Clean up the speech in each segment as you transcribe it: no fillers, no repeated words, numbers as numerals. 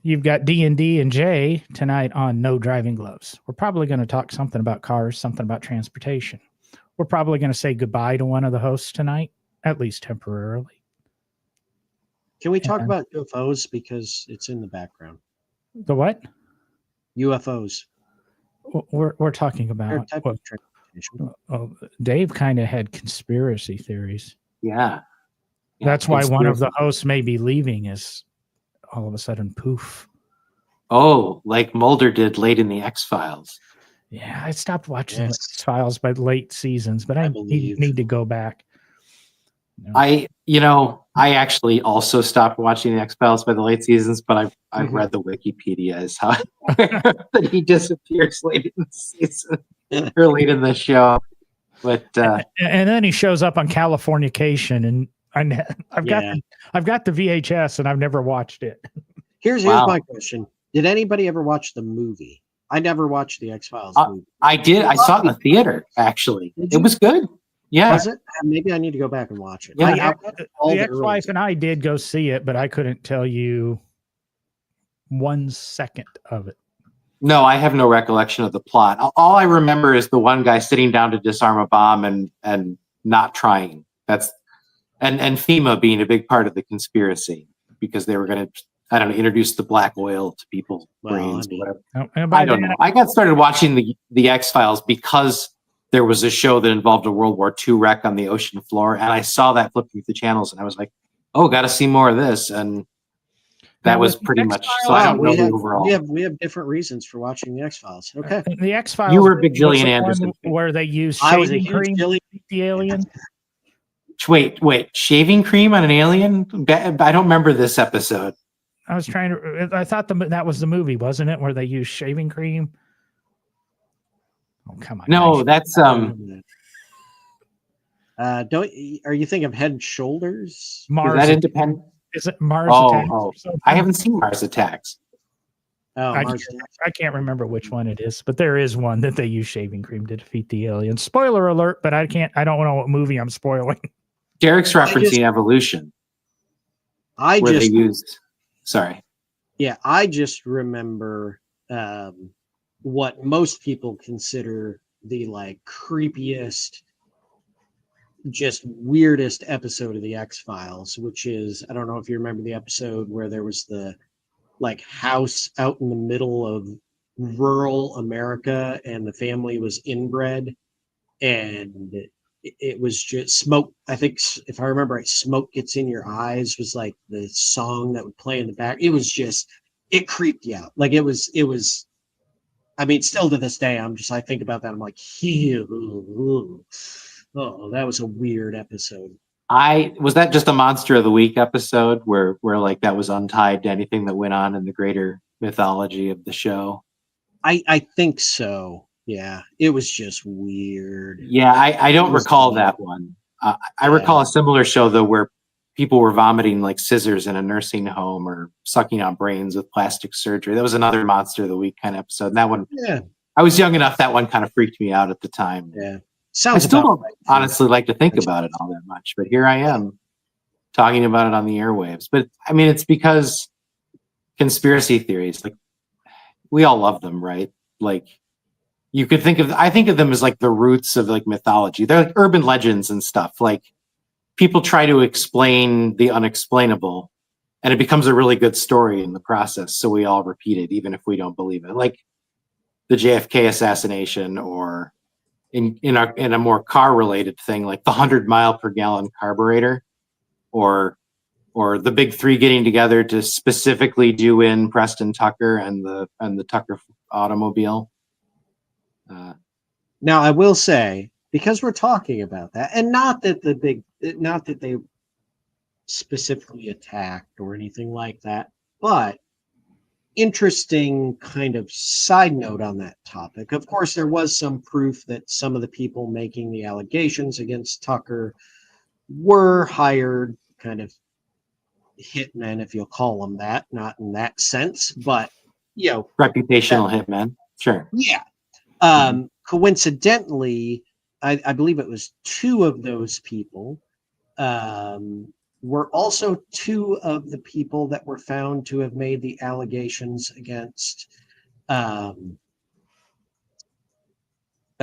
You've got D&D and Jay tonight on No Driving Gloves. We're probably going to talk something about cars, something about transportation. We're probably going to say goodbye to one of the hosts tonight, at least temporarily. Can we talk about UFOs because it's in the background? The what? UFOs. We're talking about. Dave kind of had conspiracy theories. Yeah. That's why one of the hosts may be leaving is all of a sudden poof. Oh, like Mulder did late in the X-Files. Yeah, I stopped watching the X-Files by late seasons, but I need to go back. I actually also stopped watching the X-Files by the late seasons, but I've read the Wikipedia as how that he disappears late in the season or late in the show. But and then he shows up on Californication, and I've got the VHS, and I've never watched it. Here's my question: did anybody ever watch the movie? I never watched the X-Files movie. I did. I saw it in the theater. Actually, it was good. Yeah. Was it? Maybe I need to go back and watch it. Yeah, the ex-wife and I did go see it, but I couldn't tell you 1 second of it. No, I have no recollection of the plot. All I remember is the one guy sitting down to disarm a bomb and not trying. That's and FEMA being a big part of the conspiracy because they were going to, I don't know, introduce the black oil to people's brains or whatever. I don't know. I got started watching the X-Files because there was a show that involved a World War II wreck on the ocean floor, and I saw that flipping through the channels, and I was like, "Oh, got to see more of this." And that was pretty much. So I don't know the overall. We have different reasons for watching the X-Files. Okay, the X-Files. You were a big Gillian Anderson where they used shaving cream to beat the alien. Wait, shaving cream on an alien? I don't remember this episode. I thought that was the movie, wasn't it, where they used shaving cream? Oh, come on. No, that's are you thinking of Head and Shoulders? Mars. Is that independent? Is it Mars Attacks? Oh. I haven't seen Mars Attacks. Oh, I can't remember which one it is, but there is one that they use shaving cream to defeat the aliens. Spoiler alert, but I don't know what movie I'm spoiling. Derek's referencing Evolution. Sorry. Yeah, I just remember what most people consider the creepiest, just weirdest episode of the X-Files, which is, I don't know if you remember the episode where there was the house out in the middle of rural America and the family was inbred and it was just smoke. I think if I remember right, Smoke Gets in Your Eyes was the song that would play in the back. It was just, it creeped you out. It was, I mean, still to this day, I think about that. I'm like, oh, that was a weird episode. Was that just a Monster of the Week episode where that was untied to anything that went on in the greater mythology of the show? I think so. Yeah, it was just weird. Yeah, I don't recall that one. I recall a similar show though where people were vomiting scissors in a nursing home or sucking out brains with plastic surgery. That was another Monster of the Week kind of episode. And that one, I was young enough. That one kind of freaked me out at the time. Yeah. I still don't honestly like to think about it all that much, but here I am talking about it on the airwaves. But I mean, it's because conspiracy theories, we all love them, right? You could I think of them as the roots of mythology. They're urban legends and stuff. People try to explain the unexplainable and it becomes a really good story in the process. So we all repeat it, even if we don't believe it. Like the JFK assassination, or in a more car related thing, like the 100 mile per gallon carburetor, or the big three getting together to specifically do in Preston Tucker and the Tucker automobile. Now I will say, because we're talking about that, and not that they specifically attacked or anything like that, but interesting kind of side note on that topic. Of course, there was some proof that some of the people making the allegations against Tucker were hired kind of hitmen, if you'll call them that, not in that sense, but reputational hitmen. Sure. Yeah. Coincidentally, I believe it was two of those people were also two of the people that were found to have made the allegations against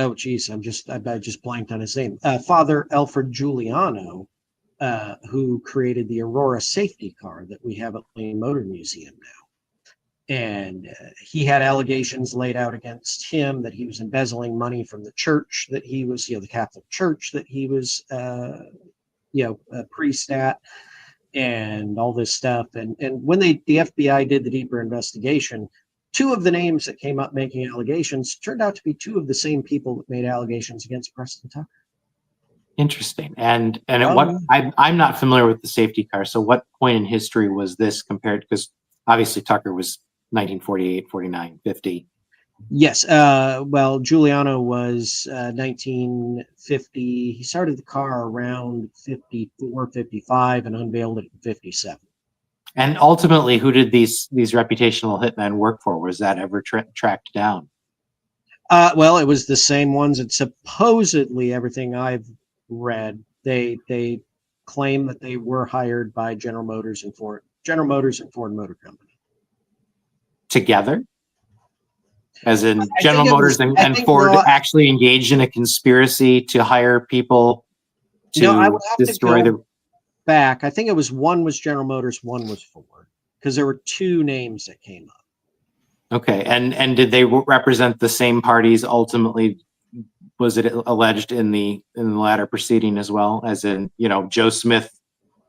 oh geez, I just blanked on his name. Father Alfred Giuliano, who created the Aurora safety car that we have at Lane Motor Museum now. And he had allegations laid out against him that he was embezzling money from the church that he was, the Catholic Church that he was, a priest at, and all this stuff. And when the FBI did the deeper investigation, two of the names that came up making allegations turned out to be two of the same people that made allegations against Preston Tucker. Interesting. And at what I'm not familiar with the safety car. So what point in history was this compared? Because obviously Tucker was 1948, 49, 50. Yes. Well, Giuliano was 1950. He started the car around 54, 55 and unveiled it in 57. And ultimately, who did these reputational hitmen work for? Was that ever tracked down? Well, it was the same ones. And supposedly, everything I've read, they claim that they were hired by General Motors and Ford Motor Company together. As in General Motors and Ford actually engaged in a conspiracy to hire people to destroy the. Back, I think it was one was General Motors, one was Ford, because there were two names that came up. Okay, and did they represent the same parties ultimately? Was it alleged in the latter proceeding as well, as in Joe Smith,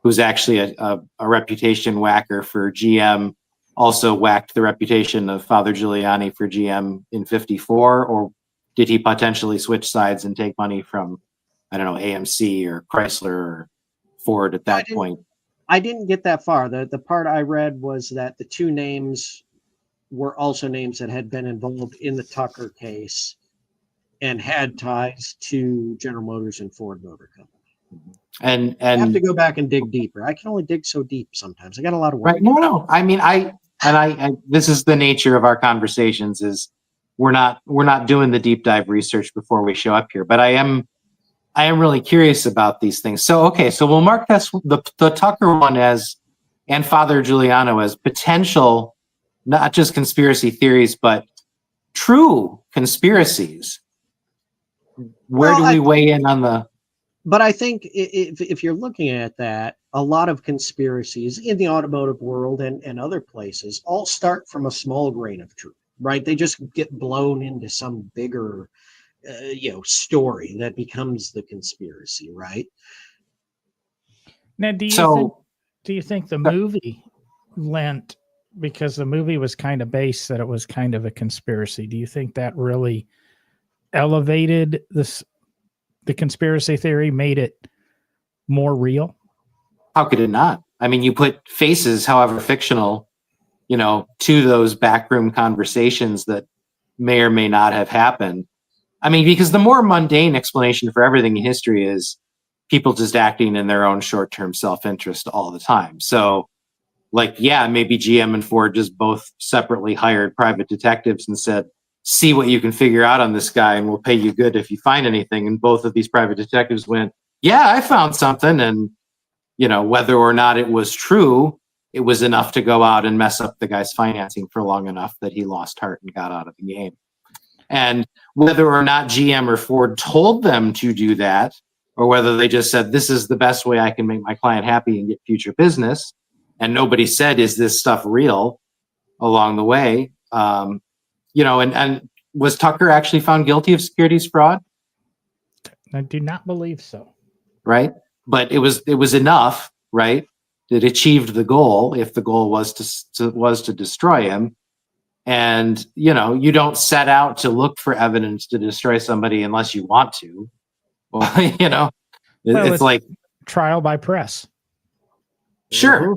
who's actually a reputation whacker for GM, also whacked the reputation of Father Giuliani for GM in 54, or did he potentially switch sides and take money from, I don't know, AMC or Chrysler or Ford at that point? I didn't get that far. The part I read was that the two names were also names that had been involved in the Tucker case and had ties to General Motors and Ford Motor Company. And I have to go back and dig deeper. I can only dig so deep sometimes. I got a lot of work. Right. No. I mean, I this is the nature of our conversations, is we're not doing the deep dive research before we show up here, but I am really curious about these things. So, okay, so we'll mark this, the Tucker one and Father Giuliano as potential, not just conspiracy theories, but true conspiracies. Where do we weigh in on the? But I think if you're looking at that, a lot of conspiracies in the automotive world and other places all start from a small grain of truth, right? They just get blown into some bigger story that becomes the conspiracy, right? Now, do you think the movie lent, because the movie was kind of based that it was kind of a conspiracy, do you think that really elevated the conspiracy theory, made it more real? How could it not? I mean, you put faces, however fictional, to those backroom conversations that may or may not have happened. I mean, because the more mundane explanation for everything in history is people just acting in their own short-term self-interest all the time. So, maybe GM and Ford just both separately hired private detectives and said, see what you can figure out on this guy and we'll pay you good if you find anything. And both of these private detectives went, yeah, I found something. And, whether or not it was true, it was enough to go out and mess up the guy's financing for long enough that he lost heart and got out of the game. And whether or not GM or Ford told them to do that, or whether they just said, this is the best way I can make my client happy and get future business, and nobody said, is this stuff real along the way? And was Tucker actually found guilty of securities fraud? I do not believe so. Right. But it was enough, right? It achieved the goal, if the goal was to destroy him. And, you don't set out to look for evidence to destroy somebody unless you want to. Well, it's like trial by press. Sure.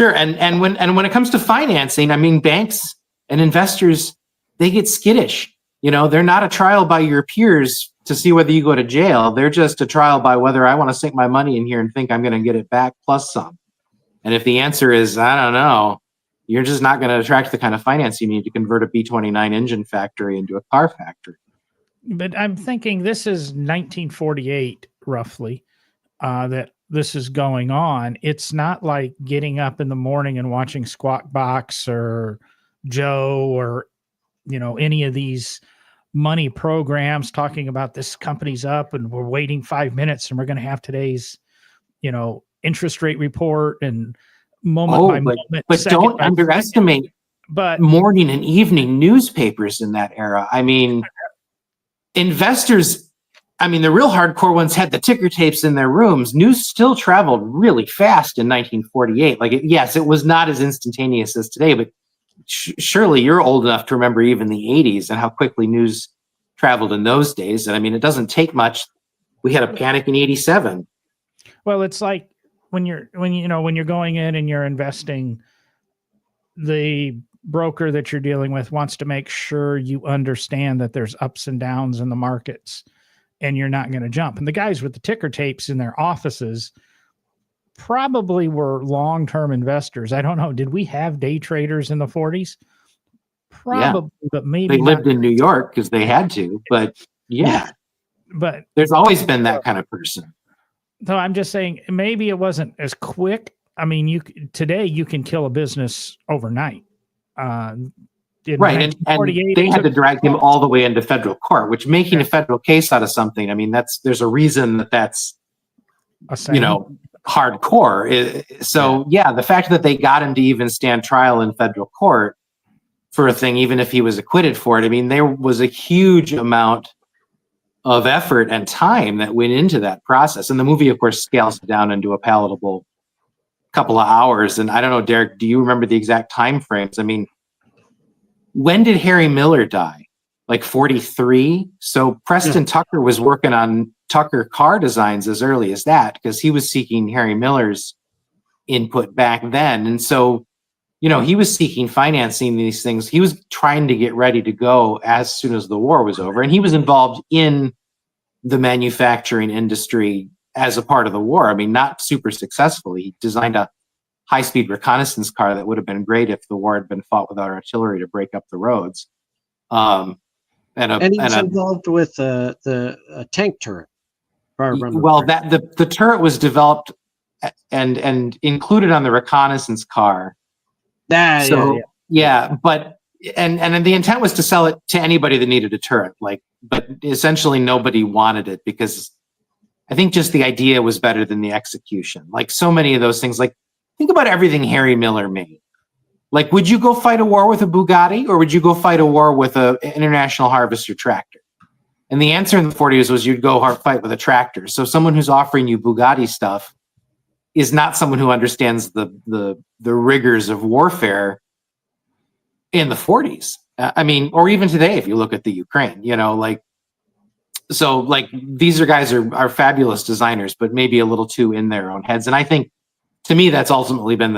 And when it comes to financing, I mean, banks and investors, they get skittish. They're not a trial by your peers to see whether you go to jail. They're just a trial by whether I want to sink my money in here and think I'm going to get it back plus some. And if the answer is, I don't know, you're just not going to attract the kind of finance you need to convert a B-29 engine factory into a car factory. But I'm thinking this is 1948, roughly, that this is going on, it's not like getting up in the morning and watching Squawk Box or Joe or, any of these money programs talking about this company's up and we're waiting 5 minutes and we're going to have today's, interest rate report and moment by moment. But don't underestimate morning and evening newspapers in that era. I mean, investors, the real hardcore ones had the ticker tapes in their rooms. News still traveled really fast in 1948. Yes, it was not as instantaneous as today, but surely you're old enough to remember even the 80s and how quickly news traveled in those days. And it doesn't take much. We had a panic in 87. Well, it's like when you're going in and you're investing, the broker that you're dealing with wants to make sure you understand that there's ups and downs in the markets and you're not going to jump. And the guys with the ticker tapes in their offices probably were long-term investors. I don't know. Did we have day traders in the 40s? Probably, yeah. But maybe they lived in New York because they had to, but yeah. But there's always been that kind of person. So I'm just saying maybe it wasn't as quick. Today you can kill a business overnight. Right, and they had to drag him all the way into federal court, which making a federal case out of something, there's a reason that's hardcore. So the fact that they got him to even stand trial in federal court for a thing, even if he was acquitted for it, there was a huge amount of effort and time that went into that process. And the movie, of course, scales it down into a palatable couple of hours. And I don't know, Derek, do you remember the exact time frames? When did Harry Miller die? 43? So Preston Tucker was working on Tucker car designs as early as that because he was seeking Harry Miller's input back then. And so, he was seeking financing these things. He was trying to get ready to go as soon as the war was over. And he was involved in the manufacturing industry as a part of the war. Not super successfully. He designed a high-speed reconnaissance car that would have been great if the war had been fought without artillery to break up the roads. And he was involved with the tank turret. Well, the turret was developed and included on the reconnaissance car. But the intent was to sell it to anybody that needed a turret. But essentially nobody wanted it because I think just the idea was better than the execution. So many of those things. Think about everything Harry Miller made. Would you go fight a war with a Bugatti or would you go fight a war with an International Harvester tractor? And the answer in the 40s was you'd go fight with a tractor. So someone who's offering you Bugatti stuff is not someone who understands the rigors of warfare in the 40s. Or even today, if you look at the Ukraine, these guys are fabulous designers, but maybe a little too in their own heads. And I think, to me, that's ultimately been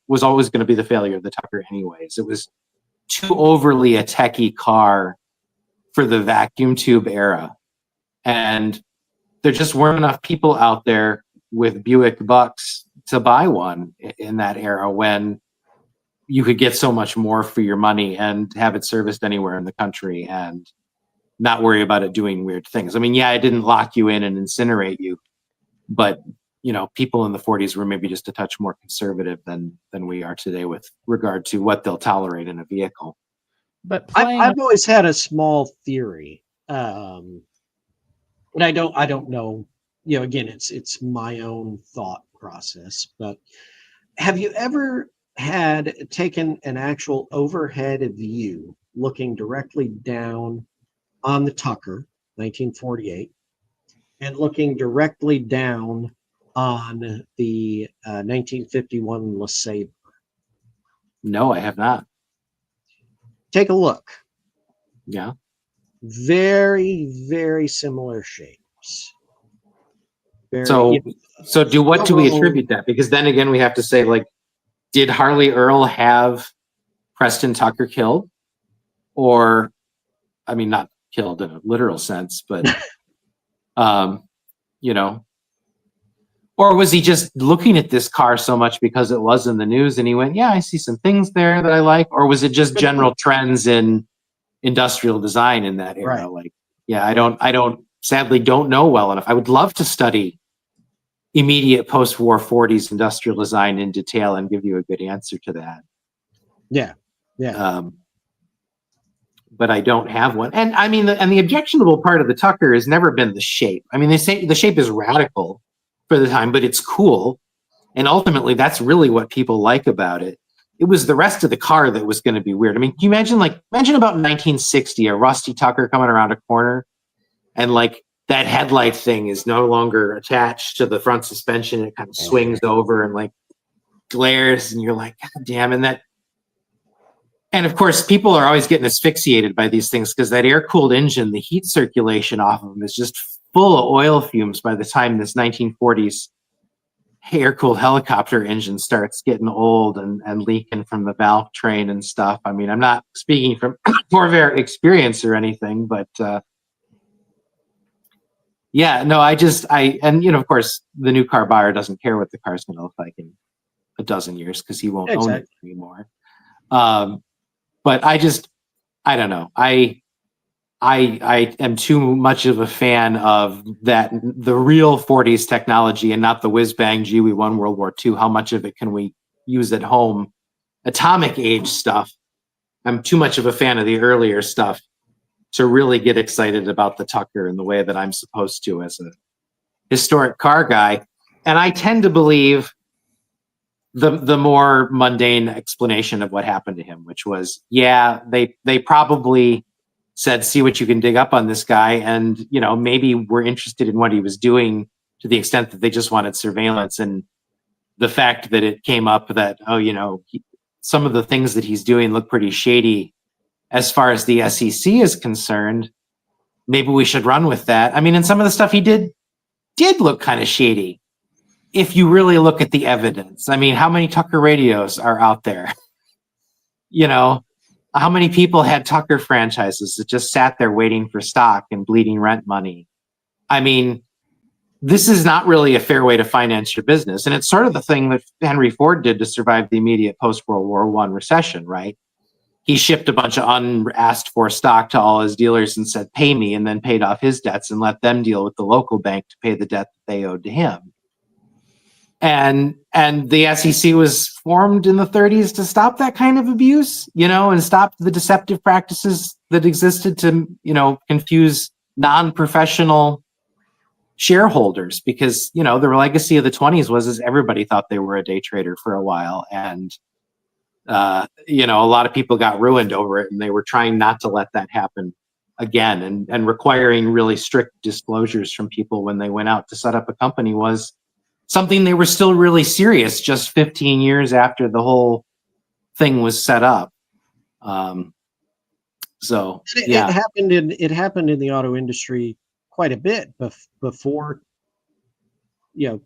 was always going to be the failure of the Tucker anyways. It was too overly a techie car for the vacuum tube era. And there just weren't enough people out there with Buick Bucks to buy one in that era when you could get so much more for your money and have it serviced anywhere in the country and not worry about it doing weird things. It didn't lock you in and incinerate you, but people in the 40s were maybe just a touch more conservative than we are today with regard to what they'll tolerate in a vehicle. But I've always had a small theory, and I don't know. Again, it's my own thought process. But have you ever taken an actual overhead view, looking directly down on the Tucker, 1948, and looking directly down on the 1951 LeSabre? No, I have not. Take a look. Yeah. Very, very similar shapes. So what do we attribute that? Because then again, we have to say, did Harley Earl have Preston Tucker killed? Or, not killed in a literal sense, but, or was he just looking at this car so much because it was in the news and he went, yeah, I see some things there that I like? Or was it just general trends in industrial design in that era? Right. I sadly don't know well enough. I would love to study, immediate post-war 40s industrial design in detail and give you a good answer to that. Yeah. But I don't have one. And I mean, the objectionable part of the Tucker has never been the shape. I mean, they say the shape is radical for the time, but it's cool. And ultimately, that's really what people like about it. It was the rest of the car that was going to be weird. I mean, can you imagine about 1960, a rusty Tucker coming around a corner, and like that headlight thing is no longer attached to the front suspension. It kind of swings over and like glares, and you're like, God damn. And of course, people are always getting asphyxiated by these things because that air-cooled engine, the heat circulation off of them is just full of oil fumes by the time this 1940s air-cooled helicopter engine starts getting old and leaking from the valve train and stuff. I mean, I'm not speaking from Corvair experience or anything, but yeah, no, and you know, of course, the new car buyer doesn't care what the car's going to look like in a dozen years because he won't own it anymore. But I don't know. I am too much of a fan of the real 40s technology and not the whiz bang, gee, we won World War II. How much of it can we use at home? Atomic age stuff. I'm too much of a fan of the earlier stuff to really get excited about the Tucker in the way that I'm supposed to as a historic car guy. And I tend to believe the more mundane explanation of what happened to him, which was, yeah, they probably said, see what you can dig up on this guy. And, you know, maybe we're interested in what he was doing to the extent that they just wanted surveillance. And the fact that it came up that, oh, you know, some of the things that he's doing look pretty shady as far as the SEC is concerned. Maybe we should run with that. I mean, and some of the stuff he did look kind of shady. If you really look at the evidence, I mean, how many Tucker radios are out there? You know, how many people had Tucker franchises that just sat there waiting for stock and bleeding rent money? I mean, this is not really a fair way to finance your business. And it's sort of the thing that Henry Ford did to survive the immediate post-World War I recession, right? He shipped a bunch of unasked for stock to all his dealers and said, pay me, and then paid off his debts and let them deal with the local bank to pay the debt that they owed to him. And the SEC was formed in the 30s to stop that kind of abuse, you know, and stop the deceptive practices that existed to, you know, confuse non-professional shareholders, because, you know, the legacy of the 20s was everybody thought they were a day trader for a while. And, you know, a lot of people got ruined over it, and they were trying not to let that happen again, and requiring really strict disclosures from people when they went out to set up a company was something they were still really serious just 15 years after the whole thing was set up. So yeah, it happened in the auto industry quite a bit before, you know,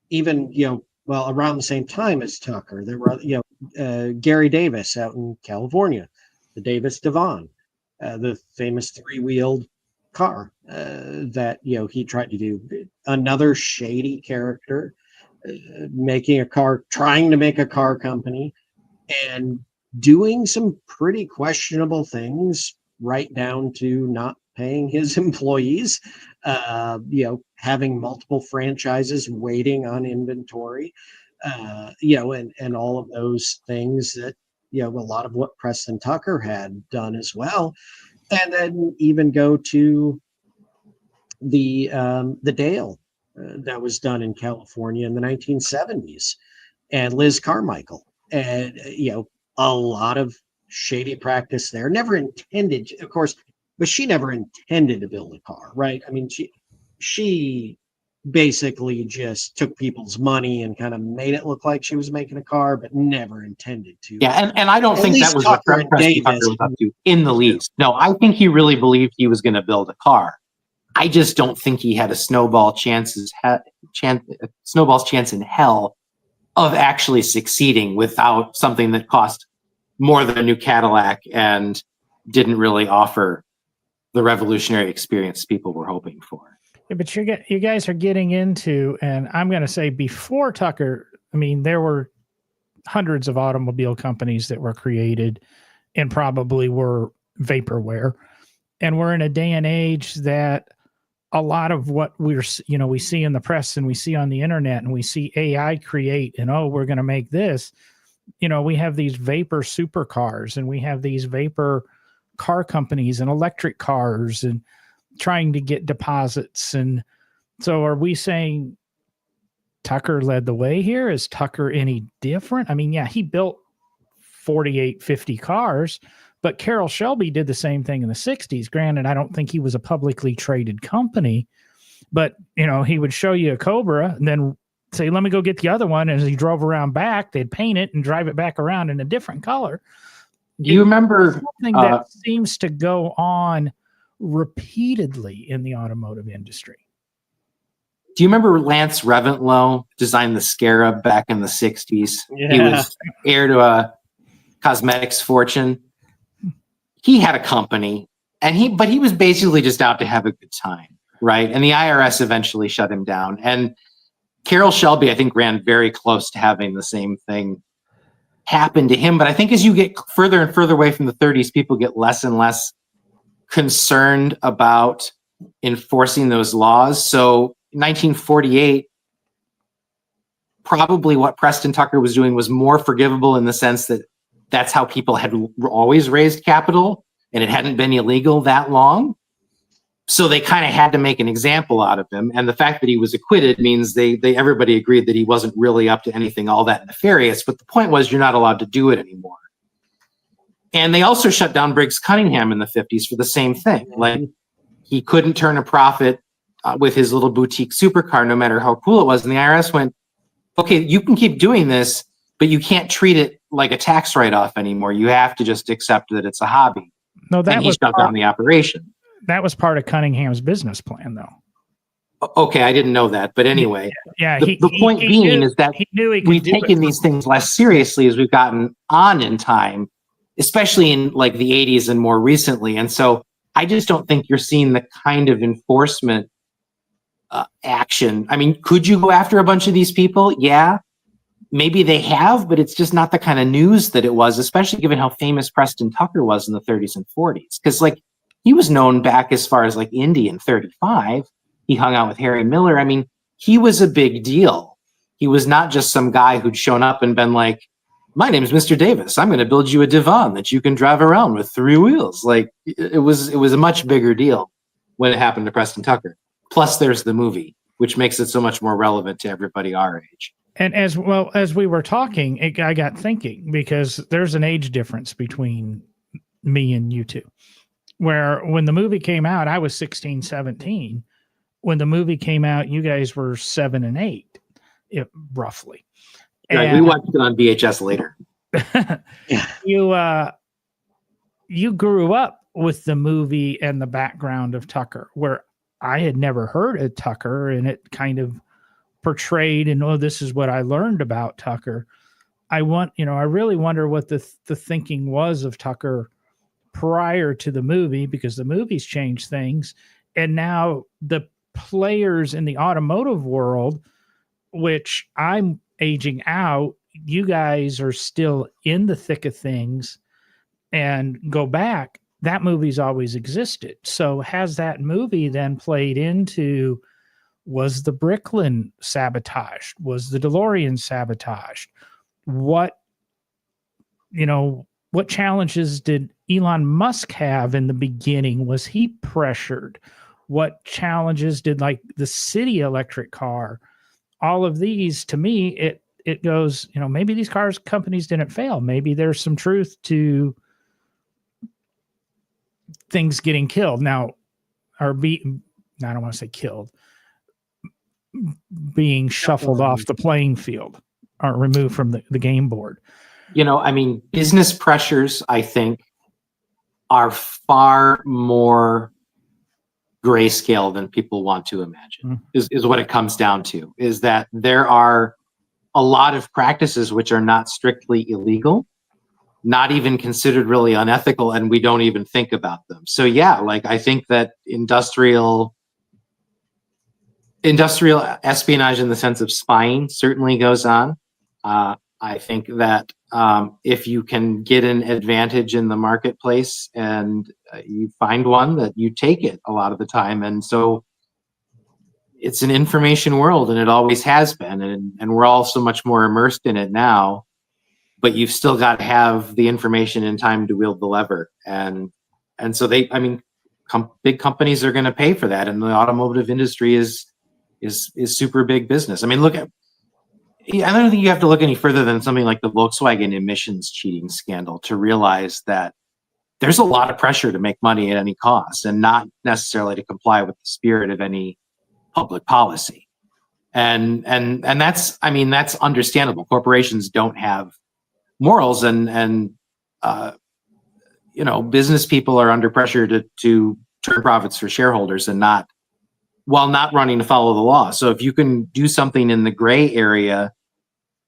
even, you know, well, around the same time as Tucker. There were, you know, Gary Davis out in California, the Davis Devon, the famous three-wheeled car that, you know, he tried to do. Another shady character, trying to make a car company and doing some pretty questionable things, right down to not paying his employees, you know, having multiple franchises waiting on inventory, you know, and all of those things that, you know, a lot of what Preston Tucker had done as well. And then even go to the Dale that was done in California in the 1970s, and Liz Carmichael, and, you know, a lot of shady practice there. Never intended, of course, but she never intended to build a car, right? I mean, she basically just took people's money and kind of made it look like she was making a car, but never intended to. Yeah, and I don't think that was what Preston Tucker was up to in the least. No, I think he really believed he was going to build a car. I just don't think he had a snowball's chance in hell of actually succeeding without something that cost more than a new Cadillac and didn't really offer the revolutionary experience people were hoping for. Yeah, but you guys are getting into, and I'm going to say before Tucker, I mean, there were hundreds of automobile companies that were created and probably were vaporware. And we're in a day and age that a lot of what we see in the press and we see on the internet and we see AI create and, oh, we're going to make this, we have these vapor supercars and we have these vapor car companies and electric cars and trying to get deposits. And so are we saying Tucker led the way here? Is Tucker any different? I mean, yeah, he built 48, 50 cars, but Carroll Shelby did the same thing in the 60s. Granted, I don't think he was a publicly traded company, but he would show you a Cobra and then say, let me go get the other one. And as he drove around back, they'd paint it and drive it back around in a different color. Do you remember something that seems to go on repeatedly in the automotive industry? Do you remember Lance Reventlow designed the Scarab back in the 60s? Yeah. He was heir to a cosmetics fortune. He had a company, but he was basically just out to have a good time, right? And the IRS eventually shut him down. And Carroll Shelby, I think, ran very close to having the same thing happen to him. But I think as you get further and further away from the 30s, people get less and less concerned about enforcing those laws. So 1948, probably what Preston Tucker was doing was more forgivable in the sense that that's how people had always raised capital and it hadn't been illegal that long. So they kind of had to make an example out of him. And the fact that he was acquitted means everybody agreed that he wasn't really up to anything all that nefarious. But the point was, you're not allowed to do it anymore. And they also shut down Briggs Cunningham in the 50s for the same thing. Like, he couldn't turn a profit with his little boutique supercar, no matter how cool it was. And the IRS went, okay, you can keep doing this, but you can't treat it like a tax write-off anymore. You have to just accept that it's a hobby. No, that and he was shut down the operation. That was part of Cunningham's business plan, though. Okay, I didn't know that, but anyway. Yeah. The point being is that we've taken these things less seriously as we've gotten on in time, especially in like the 80s and more recently. And so I just don't think you're seeing the kind of enforcement action. I mean, could you go after a bunch of these people? Yeah, maybe they have, but it's just not the kind of news that it was, especially given how famous Preston Tucker was in the 30s and 40s. Because like, he was known back as far as like Indy in 35. He hung out with Harry Miller. I mean, he was a big deal. He was not just some guy who'd shown up and been like, my name's Mr. Davis. I'm going to build you a divan that you can drive around with 3 wheels. Like, it was a much bigger deal when it happened to Preston Tucker. Plus there's the movie, which makes it so much more relevant to everybody our age. And as well as we were talking, I got thinking, because there's an age difference between me and you two, where when the movie came out, I was 16, 17. When the movie came out, you guys were 7 and 8, roughly. Right, we watched it on VHS later. You grew up with the movie and the background of Tucker, where I had never heard of Tucker, and it kind of portrayed, and this is what I learned about Tucker. I really wonder what the thinking was of Tucker prior to the movie, because the movies changed things. And now the players in the automotive world, which I'm aging out, you guys are still in the thick of things and go back. That movie's always existed. So has that movie then played into, was the Bricklin sabotaged? Was the DeLorean sabotaged? What challenges did Elon Musk have in the beginning? Was he pressured? What challenges did like the city electric car? All of these, to me, it goes, maybe these cars companies didn't fail. Maybe there's some truth to things getting killed now, or I don't want to say killed, being shuffled off the playing field or removed from the game board. Business pressures, I think, are far more grayscale than people want to imagine, is what it comes down to, is that there are a lot of practices which are not strictly illegal, not even considered really unethical, and we don't even think about them. So yeah, like I think that industrial espionage in the sense of spying certainly goes on. I think that if you can get an advantage in the marketplace and you find one, that you take it a lot of the time. And so it's an information world, and it always has been, and we're all so much more immersed in it now. But you've still got to have the information in time to wield the lever, and so big companies are going to pay for that, and the automotive industry is super big business. I mean, I don't think you have to look any further than something like the Volkswagen emissions cheating scandal to realize that there's a lot of pressure to make money at any cost, and not necessarily to comply with the spirit of any public policy. And that's understandable. Corporations don't have morals, and business people are under pressure to turn profits for shareholders, and while not running to follow the law. So if you can do something in the gray area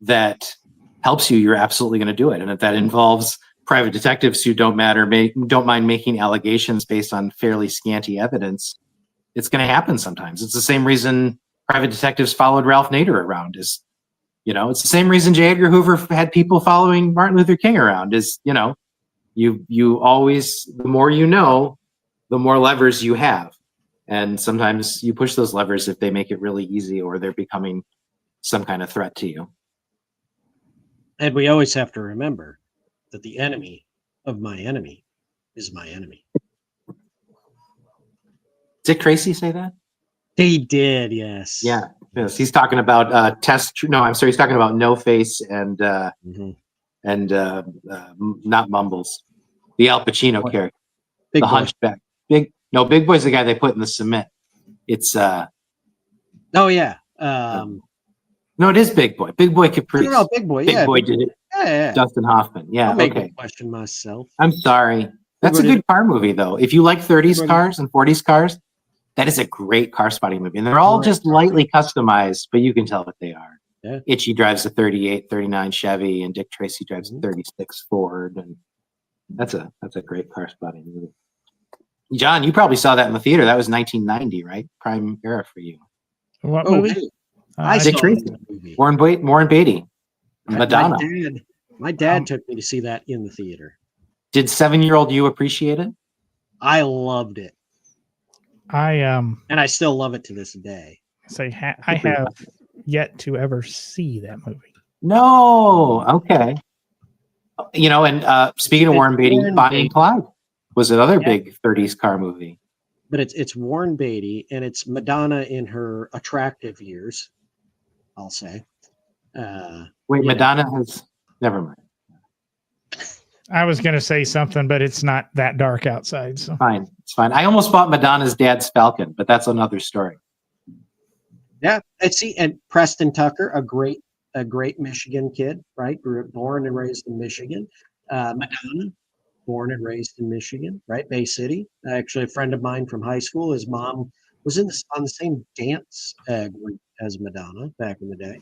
that helps you, you're absolutely going to do it. And if that involves private detectives who don't mind making allegations based on fairly scanty evidence, it's going to happen sometimes. It's the same reason private detectives followed Ralph Nader around. It's the same reason J. Edgar Hoover had people following Martin Luther King around. You always, the more you know, the more levers you have. And sometimes you push those levers if they make it really easy, or they're becoming some kind of threat to you. And we always have to remember that the enemy of my enemy is my enemy. Did Tracy say that? He did, yes. Yeah. Yes. He's talking about he's talking about No Face and not Mumbles. The Al Pacino character. Big the Boy. Hunchback. Big Boy's the guy they put in the cement. It's oh yeah. No, it is Big Boy. Big Boy Caprice. No, Big Boy. Big Yeah, Boy did it. Yeah. Dustin Hoffman. Yeah. I'll make okay. me question myself. I'm sorry. That's a good car movie, though. If you like 30s cars and 40s cars, that is a great car spotting movie. And they're all just lightly customized, but you can tell what they are. Yeah. Itchy drives a 38, 39 Chevy, and Dick Tracy drives a 36 Ford. And that's a great car spotting movie. John, you probably saw that in the theater. That was 1990, right? Prime era for you. What movie? Hey. I Dick saw Tracy. that movie. Warren Beatty. Madonna. My dad took me to see that in the theater. Did 7-year-old you appreciate it? I loved it. And I still love it to this day. I have yet to ever see that movie. No. Okay. And speaking of Warren Beatty, Bonnie and Clyde was another big 30s car movie. But it's Warren Beatty, and it's Madonna in her attractive years, I'll say. Madonna has... Never mind. I was going to say something, but it's not that dark outside. So fine. It's fine. I almost bought Madonna's dad's Falcon, but that's another story. Yeah. And Preston Tucker, a great Michigan kid, right? Born and raised in Michigan. Madonna, born and raised in Michigan, right? Bay City. Actually, a friend of mine from high school, his mom was on the same dance group as Madonna back in the day.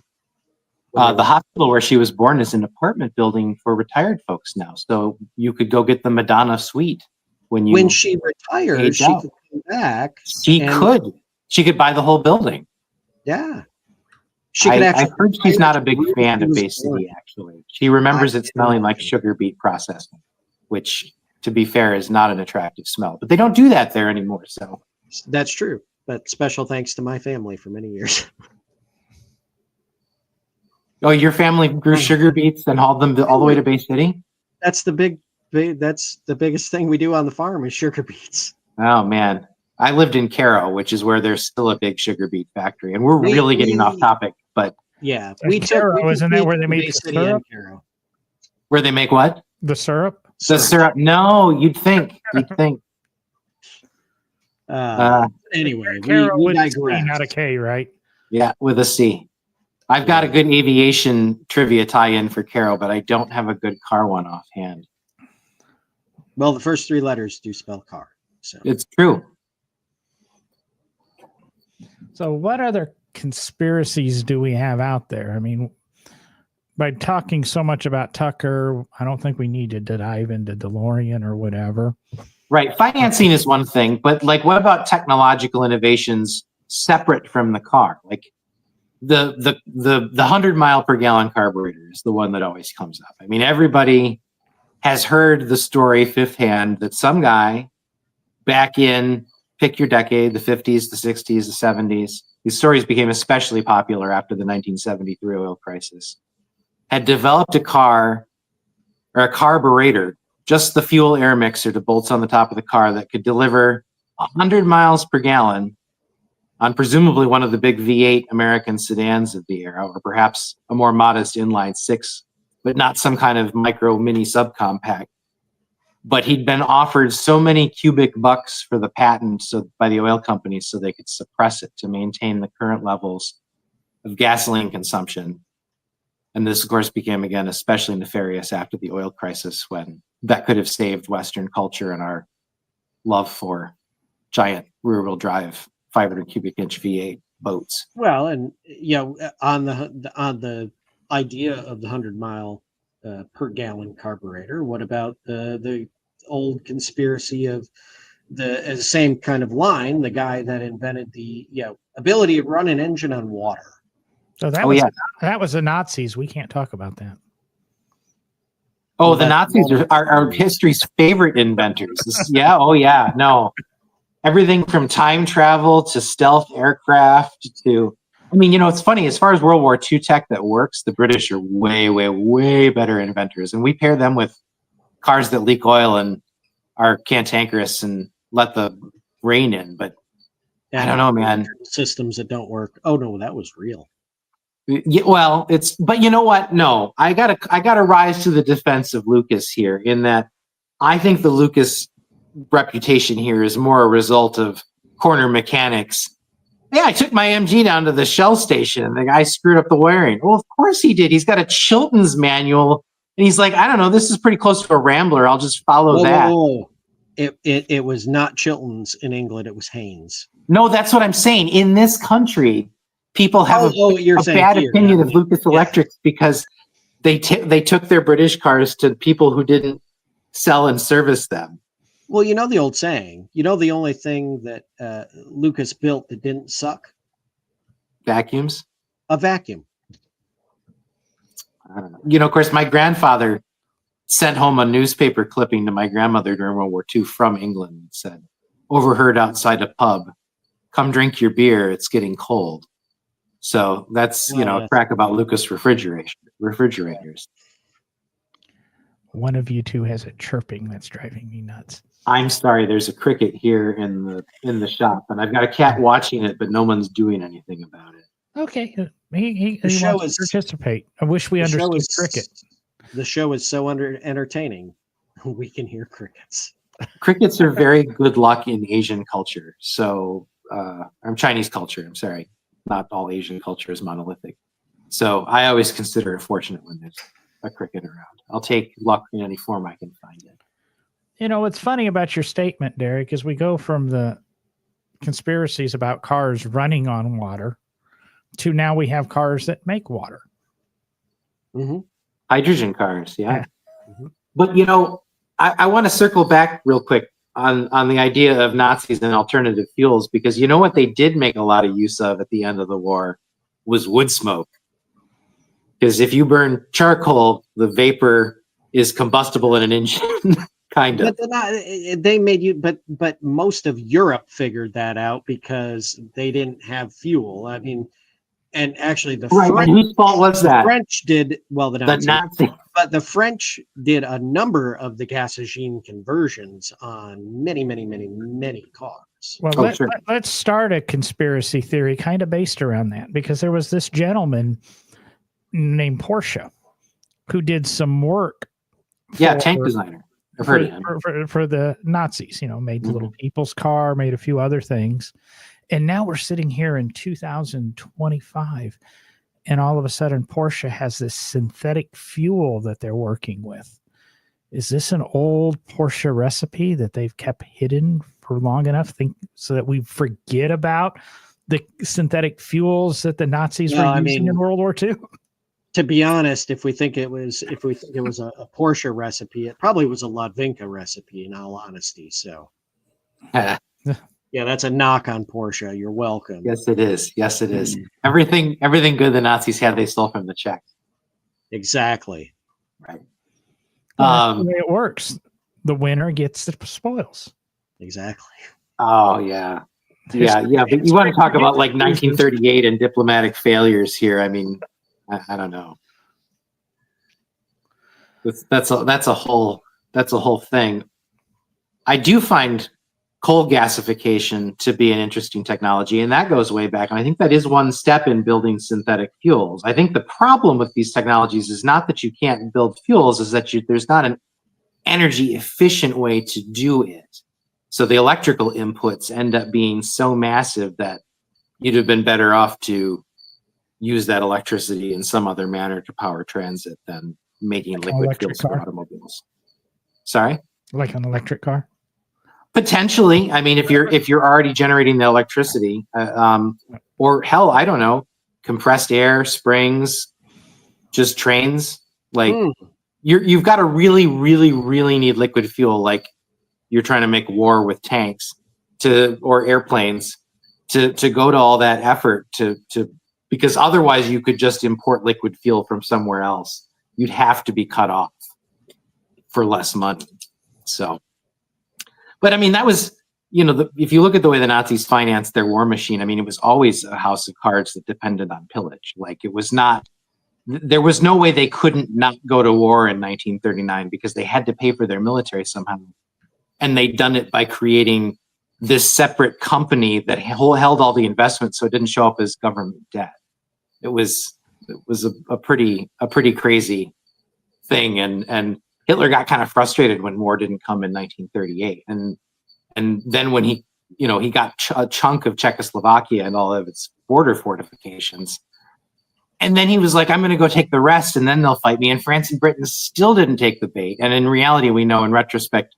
The hospital where she was born is an apartment building for retired folks now. So you could go get the Madonna suite when she retires, she could come back. She could buy the whole building. Yeah. I've heard she's not a big fan of Bay City, actually. She remembers it smelling like sugar beet processing, which, to be fair, is not an attractive smell. But they don't do that there anymore. So that's true. But special thanks to my family for many years. Oh, your family grew sugar beets and hauled them all the way to Bay City? That's the biggest thing we do on the farm is sugar beets. Oh man. I lived in Caro, which is where there's still a big sugar beet factory. And we're really getting off topic, but yeah. Isn't that where they make the syrup? Where they make what? The syrup? The syrup. No, you'd think. Anyway, we digress. Not a K, right? Yeah, with a C. I've got a good aviation trivia tie-in for Carol, but I don't have a good car one offhand. Well, the first 3 letters do spell car. So it's true. So what other conspiracies do we have out there? I mean, by talking so much about Tucker, I don't think we needed to dive into DeLorean or whatever. Right. Financing is one thing, but what about technological innovations separate from the car? Like the 100 mile per gallon carburetor is the one that always comes up. I mean, everybody has heard the story fifth hand that some guy back in, pick your decade, the 50s, the 60s, the 70s, these stories became especially popular after the 1973 oil crisis, had developed a car or a carburetor, just the fuel air mixer to bolts on the top of the car, that could deliver 100 miles per gallon on presumably one of the big V8 American sedans of the era, or perhaps a more modest inline six, but not some kind of micro mini subcompact. But he'd been offered so many cubic bucks for the patent by the oil companies so they could suppress it to maintain the current levels of gasoline consumption. And this, of course, became, again, especially nefarious after the oil crisis, when that could have saved Western culture and our love for giant rear-wheel drive 500 cubic inch V8 boats. Well, and on the idea of the 100-mile per gallon carburetor, what about the old conspiracy of the same kind of line, the guy that invented the ability to run an engine on water? So that was the Nazis. We can't talk about that. Oh, the Nazis are history's favorite inventors. No. Everything from time travel to stealth aircraft to, it's funny, as far as World War II tech that works, the British are way, way, way better inventors. And we pair them with cars that leak oil and are cantankerous and let the rain in. But I don't know, man. Systems that don't work. Oh, no, that was real. Yeah, well, but you know what? No, I gotta rise to the defense of Lucas here, in that I think the Lucas reputation here is more a result of corner mechanics. Yeah, I took my MG down to the Shell station and the guy screwed up the wiring. Well, of course he did. He's got a Chilton's manual and he's like, I don't know, this is pretty close to a Rambler. I'll just follow that. Whoa. It was not Chilton's in England. It was Haynes. No, that's what I'm saying. In this country, people have a bad opinion of Lucas Electrics because they took their British cars to people who didn't sell and service them. Well, you know the old saying, the only thing that Lucas built that didn't suck? Vacuums? A vacuum. I don't know. Of course, my grandfather sent home a newspaper clipping to my grandmother during World War II from England. It said, overheard outside a pub, come drink your beer, it's getting cold. So that's, a crack about Lucas refrigerators. One of you two has a chirping that's driving me nuts. I'm sorry, there's a cricket here in the shop, and I've got a cat watching it, but no one's doing anything about it. Okay, he wants to participate. I wish we understood cricket. The show is so entertaining, we can hear crickets. Crickets are very good luck in Asian culture. So, I'm Chinese culture. I'm sorry, not all Asian culture is monolithic. So I always consider it fortunate when there's a cricket around. I'll take luck in any form I can find it. What's funny about your statement, Derek, is we go from the conspiracies about cars running on water to now we have cars that make water. Mm-hmm. Hydrogen cars, yeah. Mm-hmm. But, I want to circle back real quick on the idea of Nazis and alternative fuels, because what they did make a lot of use of at the end of the war was wood smoke. Because if you burn charcoal, the vapor is combustible in an engine. Kind of. But they made you, but most of Europe figured that out because they didn't have fuel. And actually French, whose fault was that? The French did, well, the Nazis. But the French did a number of the gasoline conversions on many, many, many, many cars. Well, let's start a conspiracy theory kind of based around that, because there was this gentleman named Porsche who did some work. Tank designer. I've heard of him. For the Nazis, made the little people's car, made a few other things. And now we're sitting here in 2025, and all of a sudden Porsche has this synthetic fuel that they're working with. Is this an old Porsche recipe that they've kept hidden for long enough so that we forget about the synthetic fuels that the Nazis were using in World War II? To be honest, if we think it was a Porsche recipe, it probably was a Latvinka recipe, in all honesty. So, yeah, that's a knock on Porsche. You're welcome. Yes, it is. Yes, it is. Everything good the Nazis had, they stole from the Czech. Exactly. Right. Well, that's the way it works. The winner gets the spoils. Exactly. Oh yeah. Yeah. But you want to talk about like 1938 and diplomatic failures here? I mean, I don't know. That's a whole thing. I do find coal gasification to be an interesting technology, and that goes way back. And I think that is one step in building synthetic fuels. I think the problem with these technologies is not that you can't build fuels, is that there's not an energy efficient way to do it. So the electrical inputs end up being so massive that you'd have been better off to use that electricity in some other manner to power transit than making liquid fuels for automobiles. Sorry? Like an electric car? Potentially. I mean, if you're already generating the electricity, or hell, I don't know, compressed air, springs, just trains, like you've got to really, really, really need liquid fuel, like you're trying to make war with tanks or airplanes to go to all that effort to because otherwise you could just import liquid fuel from somewhere else. You'd have to be cut off for less money. So, but I mean, that was, if you look at the way the Nazis financed their war machine, I mean, it was always a house of cards that depended on pillage. Like there was no way they couldn't not go to war in 1939 because they had to pay for their military somehow. And they'd done it by creating this separate company that held all the investments, so it didn't show up as government debt. It was a pretty crazy thing, and Hitler got kind of frustrated when war didn't come in 1938, and then when he got a chunk of Czechoslovakia and all of its border fortifications, and then he was like, I'm going to go take the rest, and then they'll fight me. And France and Britain still didn't take the bait, and in reality, we know in retrospect,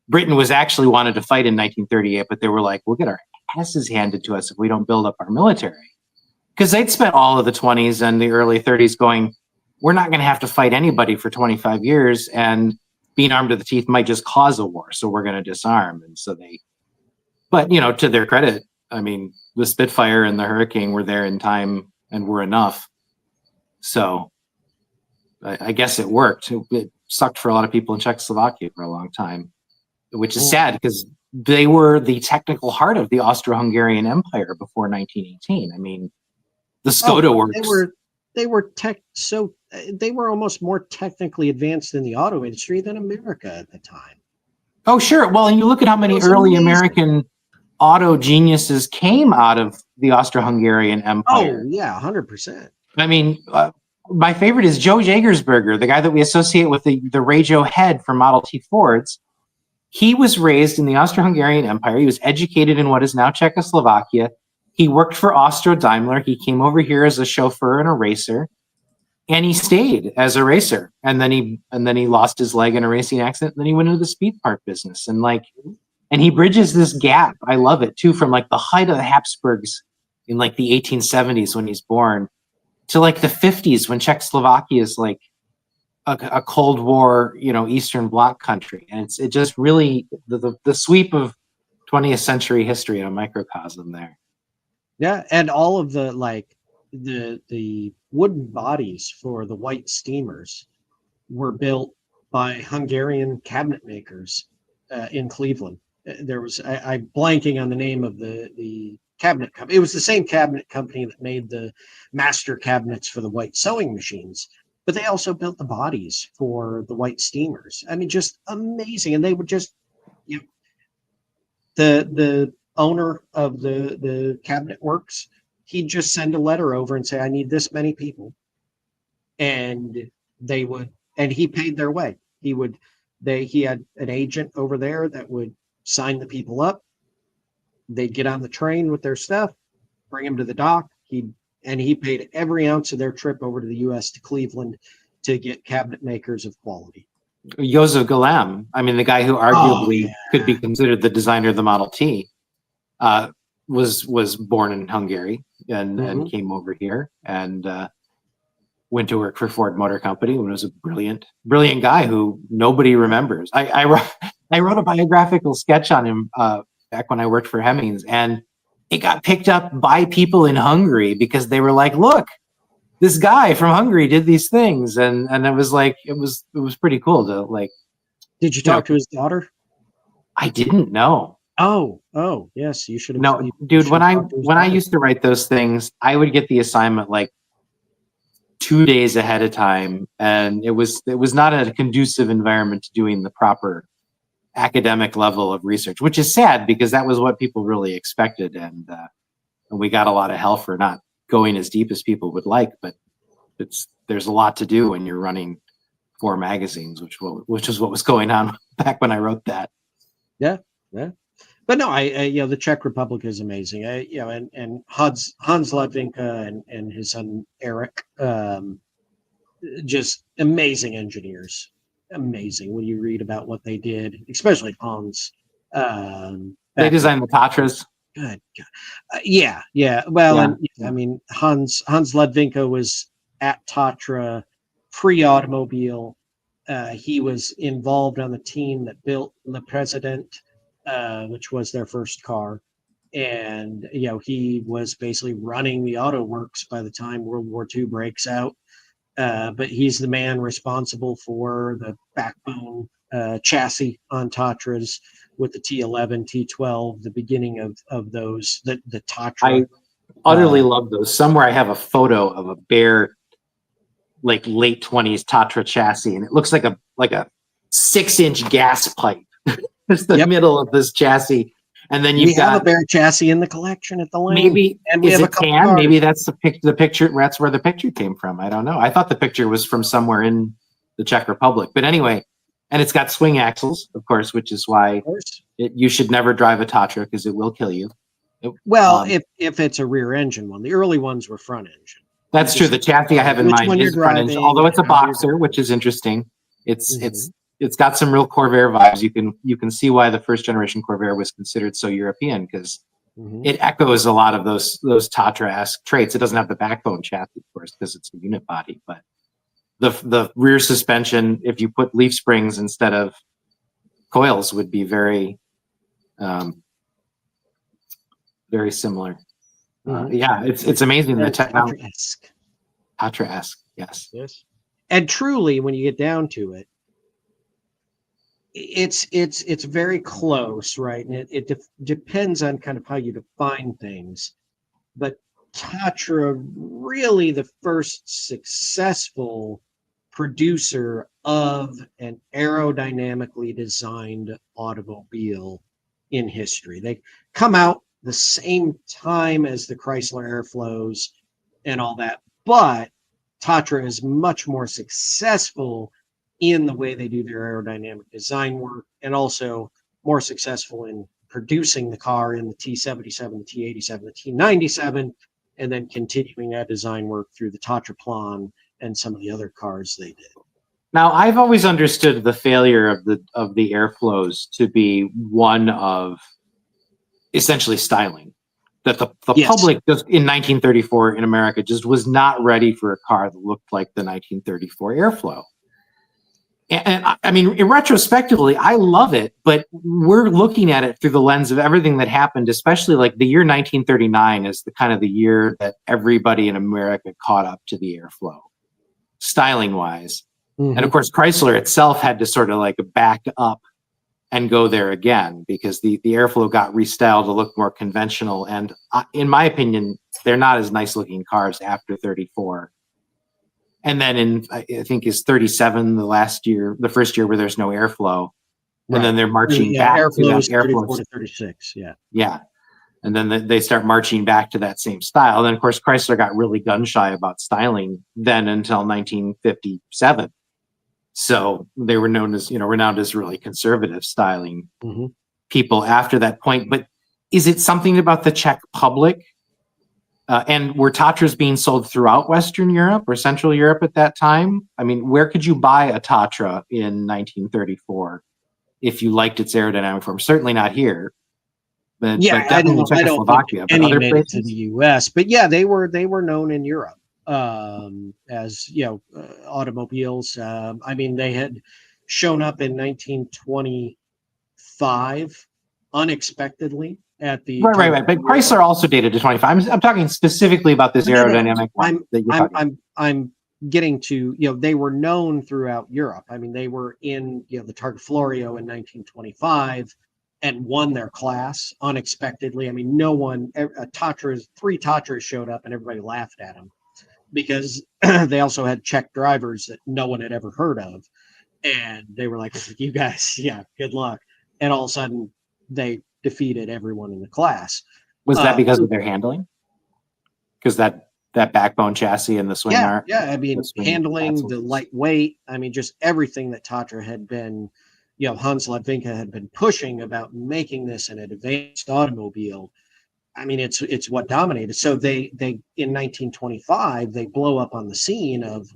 Britain was actually wanted to fight in 1938, but they were like, we'll get our asses handed to us if we don't build up our military. Because they'd spent all of the 20s and the early 30s going, we're not going to have to fight anybody for 25 years, and being armed to the teeth might just cause a war, so we're going to disarm. And so but to their credit, I mean, the Spitfire and the Hurricane were there in time and were enough. So I guess it worked. It sucked for a lot of people in Czechoslovakia for a long time, which is sad because they were the technical heart of the Austro-Hungarian Empire before 1918. I mean, the Skoda works. They were almost more technically advanced in the auto industry than America at the time. Oh, sure. Well, and you look at how many early American auto geniuses came out of the Austro-Hungarian Empire. Oh, yeah, 100%. I mean, my favorite is Joe Jägersberger, the guy that we associate with the Radio Head for Model T Fords. He was raised in the Austro-Hungarian Empire. He was educated in what is now Czechoslovakia. He worked for Austro-Daimler. He came over here as a chauffeur and a racer, and he stayed as a racer. And then he lost his leg in a racing accident. And then he went into the speed part business, and he bridges this gap. I love it too, from like the height of the Habsburgs in like the 1870s when he's born to like the 50s when Czechoslovakia is like a Cold War, Eastern Bloc country. And it just really the sweep of 20th century history in a microcosm there. Yeah, and all of the the wooden bodies for the white steamers were built by Hungarian cabinet makers in Cleveland. There was I'm blanking on the name of the cabinet company. It was the same cabinet company that made the master cabinets for the white sewing machines, but they also built the bodies for the white steamers. I mean, just amazing. And they would just, the owner of the cabinet works, he'd just send a letter over and say, I need this many people. And he paid their way. He had an agent over there that would sign the people up. They'd get on the train with their stuff, bring them to the dock. He paid every ounce of their trip over to the U.S. to Cleveland to get cabinet makers of quality. Joseph Galam, I mean, the guy who arguably could be considered the designer of the Model T, was born in Hungary and came over here and went to work for Ford Motor Company and was a brilliant guy who nobody remembers. I wrote a biographical sketch on him back when I worked for Hemmings, and it got picked up by people in Hungary because they were like, look, this guy from Hungary did these things. And it was like, it was pretty cool to like. Did you talk to his daughter? I didn't know. Oh, yes. You should have. No, you dude, should when have I talked to his when I wife. used to write those things, I would get the assignment like 2 days ahead of time, and it was not a conducive environment to doing the proper academic level of research, which is sad because that was what people really expected, and we got a lot of hell for not going as deep as people would like. But there's a lot to do when you're running 4 magazines, which is what was going on back when I wrote that. Yeah, yeah. But no, the Czech Republic is amazing. And Hans Ledvinka and his son Eric, just amazing engineers. Amazing when you read about what they did, especially Hans. They Back designed the Tatras. Good God. Yeah. Well, Yeah. and I mean Hans Ledvinka was at Tatra pre-automobile. He was involved on the team that built Le President, which was their first car, and he was basically running the auto works by the time World War II breaks out. But he's the man responsible for the backbone chassis on Tatras with the T11, T12, the beginning of those, the Tatra. I utterly love those. Somewhere I have a photo of a bare, like late 20s Tatra chassis, and it looks like a 6-inch gas pipe. It's the middle of this chassis, and then you've got a bare chassis in the collection at the lane. maybe, and we is have a it couple tan? cars. Maybe that's the picture. That's where the picture came from. I don't know. I thought the picture was from somewhere in the Czech Republic, but anyway. And it's got swing axles, of course, which is why you should never drive a Tatra because it will kill you. If it's a rear engine one, the early ones were front engine. That's true. The chassis I have in mind is front engine, although it's a boxer, which is interesting. It's got some real Corvair vibes. You can see why the first generation Corvair was considered so European, because it echoes a lot of those Tatra-esque traits. It doesn't have the backbone chassis, of course, because it's a unit body, but the rear suspension, if you put leaf springs instead of coils, would be very very similar. It's amazing the technology. Tatra-esque, yes. And truly, when you get down to it, it's very close, right? And it depends on kind of how you define things. But Tatra, really the first successful producer of an aerodynamically designed automobile in history. They come out the same time as the Chrysler Airflows and all that, but Tatra is much more successful in the way they do their aerodynamic design work, and also more successful in producing the car in the T77, the T87, the T97, and then continuing that design work through the Tatraplan and some of the other cars they did. Now, I've always understood the failure of the Airflows to be one of essentially styling. That the public just in 1934 in America just was not ready for a car that looked like the 1934 Airflow. And I mean, retrospectively, I love it, but we're looking at it through the lens of everything that happened, especially like the year 1939 is the kind of the year that everybody in America caught up to the Airflow, styling wise. And of course, Chrysler itself had to sort of like back up and go there again, because the Airflow got restyled to look more conventional. And in my opinion, they're not as nice looking cars after 34. And then I think is 37 the first year where there's no airflow, and then they're marching back to that Airflow. 36, yeah, and then they start marching back to that same style. And then of course Chrysler got really gun shy about styling then until 1957. So they were known as renowned as really conservative styling people after that point. But is it something about the Czech public? And were Tatras being sold throughout Western Europe or Central Europe at that time? I mean, where could you buy a Tatra in 1934 if you liked its aerodynamic form? Certainly not here, but definitely Czechoslovakia. But other places to the U.S. But yeah, they were known in Europe as automobiles. I mean, they had shown up in 1925 unexpectedly. At the right. But Chrysler also dated to 25. I'm talking specifically about this aerodynamic one. I'm getting to, they were known throughout Europe. I mean, they were in, the Targa Florio in 1925. and won their class unexpectedly. I mean, no one, three Tatras showed up and everybody laughed at them because they also had Czech drivers that no one had ever heard of. And they were like, you guys, yeah, good luck. And all of a sudden they defeated everyone in the class. Was that because of their handling? Because that backbone chassis and the swing arm? Yeah. I mean, handling, the lightweight, I mean, just everything that Tatra had been, Hans Ladvinka had been pushing about making this an advanced automobile. I mean, it's what dominated. So they in 1925 they blow up on the scene of,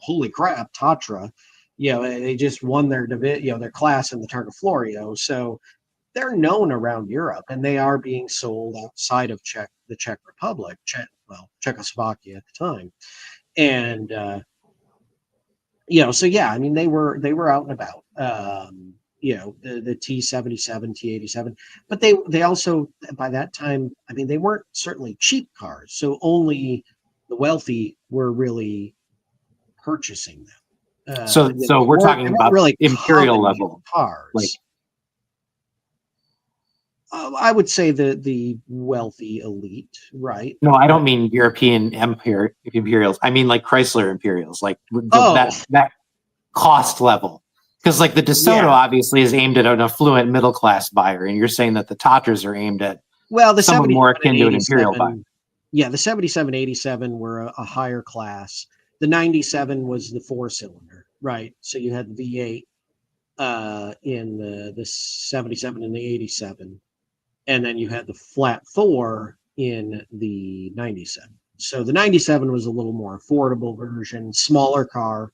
holy crap, Tatra. They just won their their class in the Targa Florio. So they're known around Europe, and they are being sold outside of the Czech Republic, Czechoslovakia at the time, and so yeah, I mean they were out and about, the T77, T87, but they also by that time, I mean they weren't certainly cheap cars, so only the wealthy were really purchasing them. So we're talking about really imperial level cars. Like, I would say the wealthy elite, right? no, I don't mean European Imperials. I mean like Chrysler Imperials, like that cost level. Because like the DeSoto obviously is aimed at an affluent middle class buyer, and you're saying that the Tatras are aimed at the someone more akin to an imperial buyer. Yeah, the 77, 87 were a higher class. The 97 was the 4-cylinder, right? So you had the V8 in the 77 and the 87. And then you had the flat 4 in the 97. So the 97 was a little more affordable version, smaller car,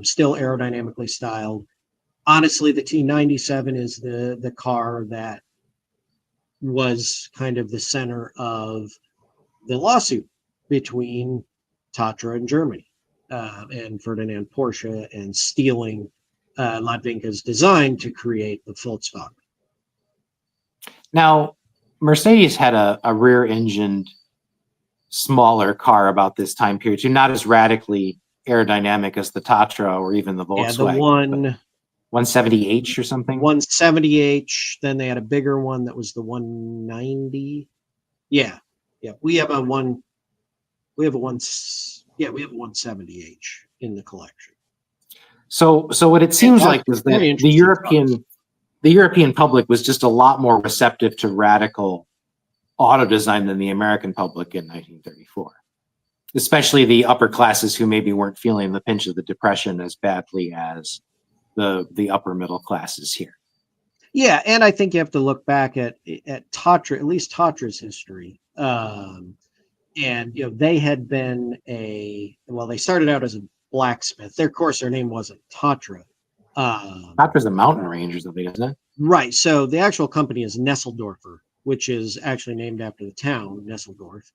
still aerodynamically styled. Honestly, the T97 is the car that was kind of the center of the lawsuit between Tatra and Germany, and Ferdinand Porsche, and stealing Ladvinka's design to create the Volkswagen. Now, Mercedes had a rear-engined, smaller car about this time period, too, not as radically aerodynamic as the Tatra or even the Volkswagen. Yeah, the 170H or something? 170H. Then they had a bigger one that was the 190. Yeah. We have a 170H in the collection. So what it seems like is that the European public was just a lot more receptive to radical auto design than the American public in 1934, especially the upper classes who maybe weren't feeling the pinch of the Depression as badly as the upper middle classes here. Yeah, and I think you have to look back at Tatra, at least Tatra's history. And they had been they started out as a blacksmith. Of course, their name wasn't Tatra. Tatra's a mountain range or something, isn't it? Right. So the actual company is Nesseldorfer, which is actually named after the town Nesseldorf.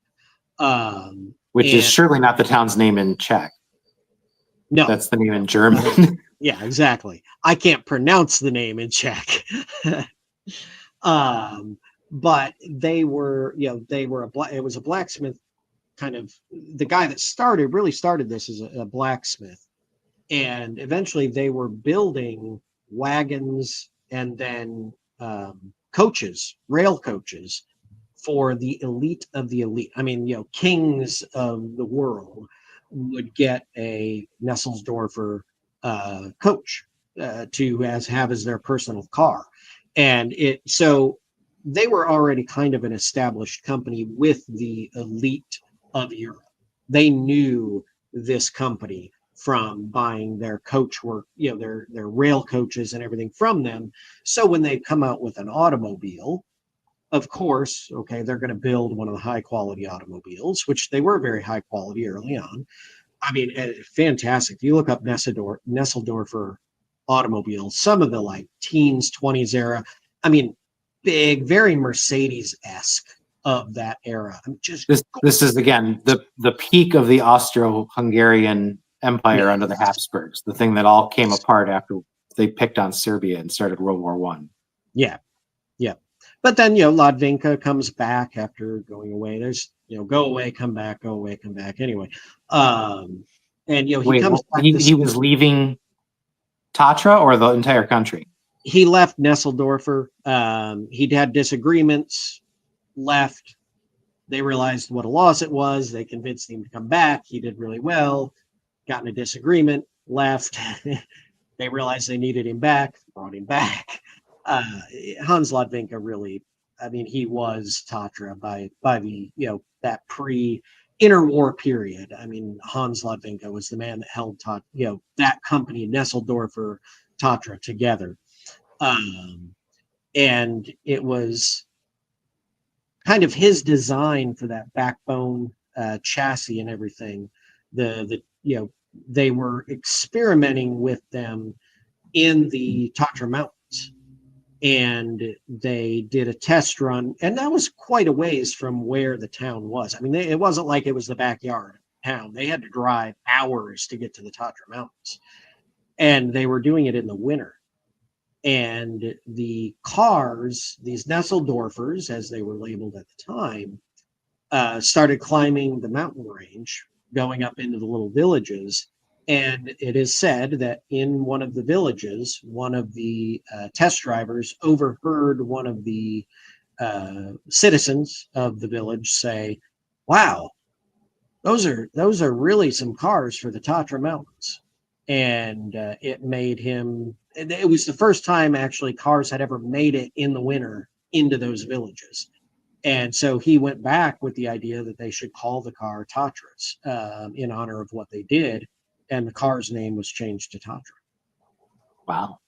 Which is surely not the town's name in Czech. No, that's the name in German. Yeah, exactly. I can't pronounce the name in Czech. But they were, it was a blacksmith kind of, the guy that really started this as a blacksmith. And eventually they were building wagons and then coaches, rail coaches for the elite of the elite. I mean, kings of the world would get a Nesselsdorfer coach to have as their personal car. And so they were already kind of an established company with the elite of Europe. They knew this company from buying their coach work, their rail coaches and everything from them. So when they come out with an automobile, of course, they're going to build one of the high quality automobiles, which they were very high quality early on. I mean, fantastic. If you look up Nesseldorfer automobiles, some of the teens, 20s era, I mean, big, very Mercedes-esque of that era. I'm just this is again the peak of the Austro-Hungarian Empire under the Habsburgs, the thing that all came apart after they picked on Serbia and started World War I. Yeah. But then Ladvinka comes back after going away. There's go away, come back, go away, come back. Anyway, and he comes back. He was leaving Tatra or the entire country? he left Nesseldorfer. He'd had disagreements, left. They realized what a loss it was. They convinced him to come back. He did really well, got in a disagreement, left. They realized they needed him back, brought him back. Hans Lodvinka really, I mean, he was Tatra by the, that pre-interwar period. I mean, Hans Lodvinka was the man that held that company, Nesseldorfer, Tatra together. And it was kind of his design for that backbone chassis and everything. They were experimenting with them in the Tatra Mountains, and they did a test run, and that was quite a ways from where the town was. I mean, it wasn't like it was the backyard of the town. They had to drive hours to get to the Tatra Mountains, and they were doing it in the winter. And the cars, these Nesseldorfers, as they were labeled at the time, started climbing the mountain range, going up into the little villages. And it is said that in one of the villages, one of the test drivers overheard one of the citizens of the village say, "Wow, those are really some cars for the Tatra Mountains." And it made him. It was the first time actually cars had ever made it in the winter into those villages. And so he went back with the idea that they should call the car Tatras in honor of what they did. And the car's name was changed to Tatra. Wow.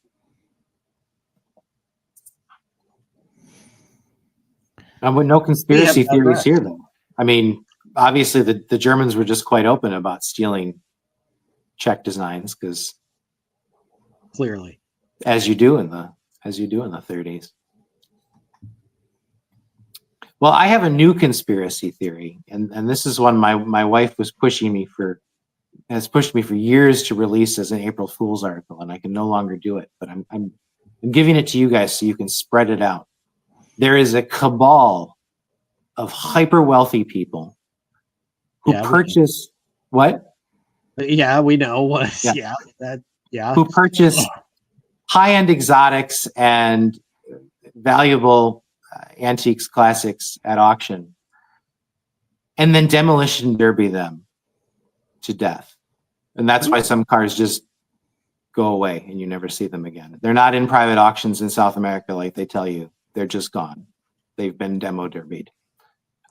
And with no conspiracy theories here, though. I mean, obviously the Germans were just quite open about stealing Czech designs, because clearly, as you do in the 30s. Well, I have a new conspiracy theory, and this is one my wife has pushed me for years to release as an April Fool's article, and I can no longer do it. But I'm giving it to you guys so you can spread it out. There is a cabal of hyper wealthy people who purchase what? Yeah, we know what. Who purchase high-end exotics and valuable antiques, classics at auction, and then demolition derby them to death. And that's why some cars just go away and you never see them again. They're not in private auctions in South America like they tell you. They're just gone. They've been demo derbied.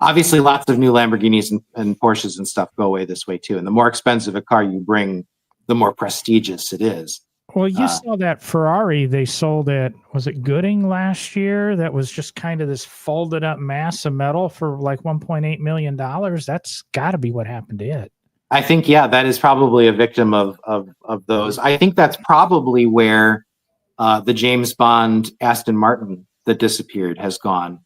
Obviously, lots of new Lamborghinis and Porsches and stuff go away this way too. And the more expensive a car you bring, the more prestigious it is. Well, you saw that Ferrari they sold at, was it Gooding last year? That was just kind of this folded up mass of metal for like $1.8 million. That's got to be what happened to it. I think, yeah, that is probably a victim of those. I think that's probably where the James Bond Aston Martin that disappeared has gone.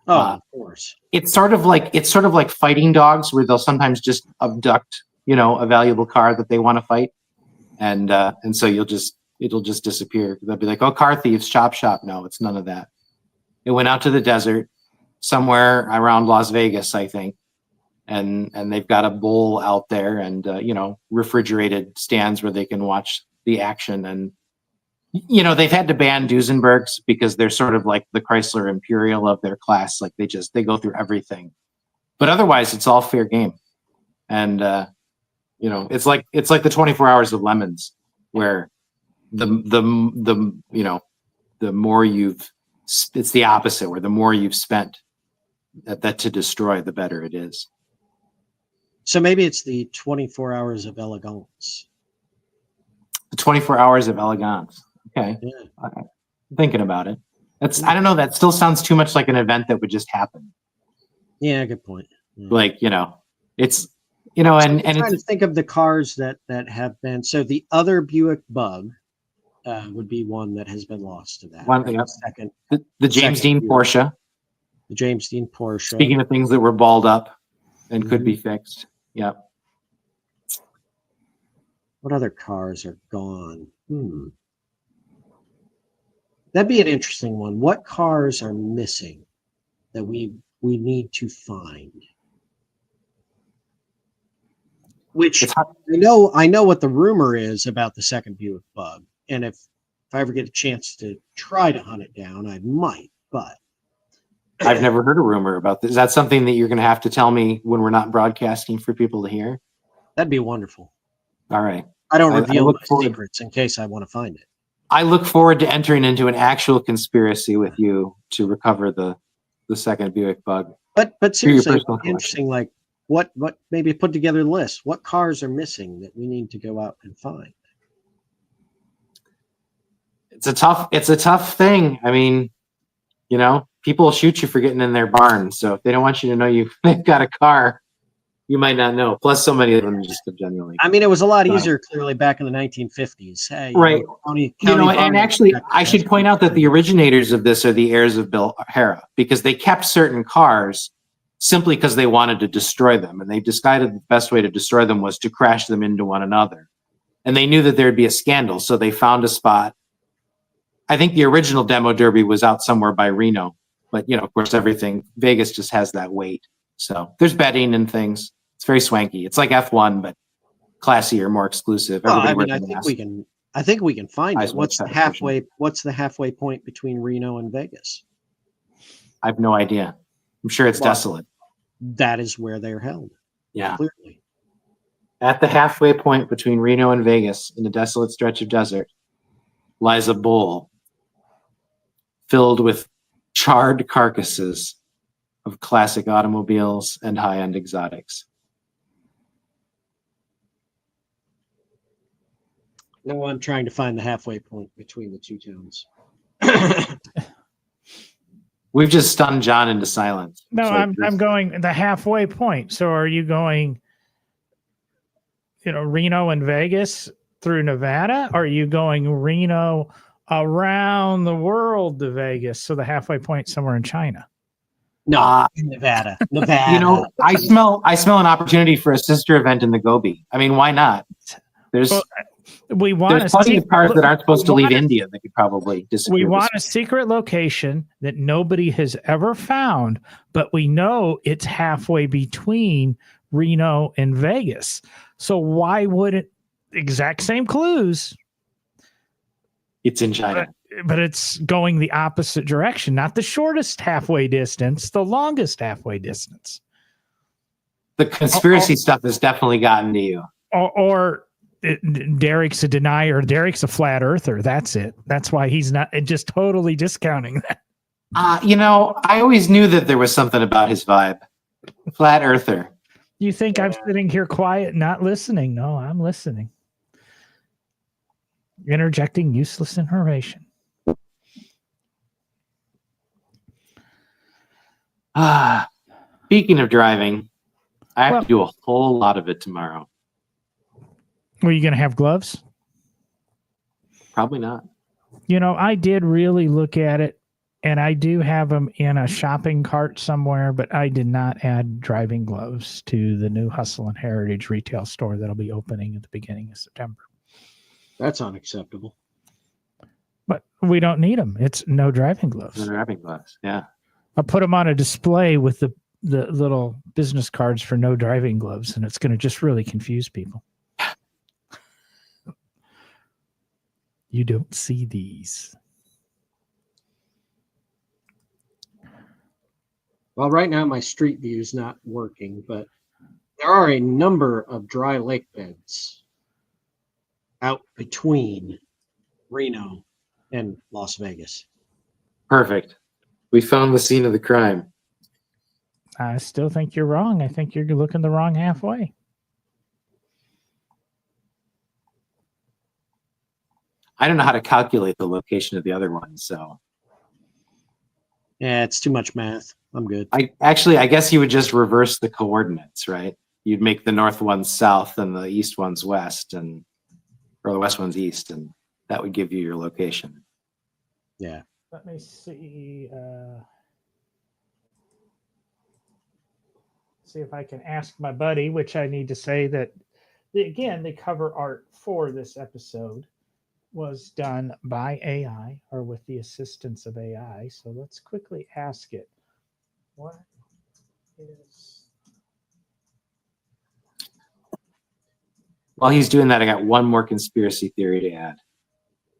Oh, of course. It's sort of like fighting dogs, where they'll sometimes just abduct, a valuable car that they want to fight, and so it'll just disappear. They'll be like, "Oh, car thieves, chop shop." No, it's none of that. It went out to the desert somewhere around Las Vegas, I think, and they've got a bowl out there, and refrigerated stands where they can watch the action. And they've had to ban Duesenbergs because they're sort of like the Chrysler Imperial of their class. Like they go through everything, but otherwise it's all fair game. And it's like the 24 Hours of Lemons, where the more it's the opposite, where the more you've spent that to destroy, the better it is. So maybe it's the 24 Hours of Elegance. The 24 Hours of Elegance. Okay. Yeah. I'm thinking about it. I don't know. That still sounds too much like an event that would just happen. Yeah, good point. Yeah. Like, it's, and I'm trying to it's, think of the cars that have been. So the other Buick Bug would be one that has been lost to that. One, right? yep. Second, the James Dean Buick. Porsche. The James Dean Porsche. Speaking of things that were balled up and could be fixed. Yeah. What other cars are gone? That'd be an interesting one. What cars are missing that we need to find? Which I know what the rumor is about the second Buick Bug, and if if I ever get a chance to try to hunt it down, I might. But I've never heard a rumor about this. Is that something that you're going to have to tell me when we're not broadcasting for people to hear? that'd be wonderful. All right. I don't I reveal look my forward- secrets in case I want to find it. I look forward to entering into an actual conspiracy with you to recover the second Buick Bug. But your seriously, personal it'd be interesting. Like what maybe put together a list. What cars are missing that we need to go out and find? It's a tough thing. I mean, you know, people will shoot you for getting in their barn. So if they don't want you to know they've got a car, you might not know. Plus, so many of them just genuinely. I mean, it was a lot easier clearly back in the 1950s. Hey, Right. County And barn actually, inspector I should has point out that the originators of this are the heirs of Bill Hara, because they kept certain cars simply because they wanted to destroy them. And they decided the best way to destroy them was to crash them into one another. And they knew that there'd be a scandal. So they found a spot. I think the original demo derby was out somewhere by Reno. But, you know, of course, Vegas just has that weight. So there's betting and things. It's very swanky. It's like F1, but classier, more exclusive. Well, I Everybody mean, wears a mask. I think we can find Eyes it. wide What's the shut, halfway point between Reno and Vegas? I have no idea. I'm sure it's Well, desolate. That is where they're held. Yeah. Clearly. At the halfway point between Reno and Vegas, in a desolate stretch of desert, lies a bowl filled with charred carcasses of classic automobiles and high-end exotics. No, I'm trying to find the halfway point between the two towns. We've just stunned John into silence. No, So I'm going the halfway point. So are you going, Reno and Vegas through Nevada? Or are you going Reno around the world to Vegas? So the halfway point somewhere in China. No, Nevada. You know, I smell an opportunity for a sister event in the Gobi. I mean, why not? There's plenty of cars that aren't supposed to leave India that could probably disappear. We want a secret location that nobody has ever found, but we know it's halfway between Reno and Vegas. So why would it? Exact same clues. It's in China. But it's going the opposite direction, not the shortest halfway distance, the longest halfway distance. The conspiracy stuff has definitely gotten to you. Or Derek's a denier. Derek's a flat earther. That's it. That's why he's not just totally discounting that. You know, I always knew that there was something about his vibe. Flat earther. You think I'm sitting here quiet, not listening? No, I'm listening. Interjecting useless information. Speaking of driving, I have to do a whole lot of it tomorrow. Were you going to have gloves? Probably not. I did really look at it, and I do have them in a shopping cart somewhere, but I did not add driving gloves to the new Hustle and Heritage retail store that'll be opening at the beginning of September. That's unacceptable. But we don't need them. It's no driving gloves. No driving gloves, yeah. I'll put them on a display with the little business cards for no driving gloves, and it's going to just really confuse people. You don't see these. Well, right now my street view is not working, but there are a number of dry lake beds out between Reno and Las Vegas. Perfect. We found the scene of the crime. I still think you're wrong. I think you're looking the wrong halfway. I don't know how to calculate the location of the other one, so. Yeah, it's too much math. I'm good. I guess you would just reverse the coordinates, right? You'd make the north one south and the east one's west, or the west one's east, and that would give you your location. Yeah. Let me see. See if I can ask my buddy, which I need to say that, again, the cover art for this episode was done by AI or with the assistance of AI. So let's quickly ask it. What is... While he's doing that, I got one more conspiracy theory to add.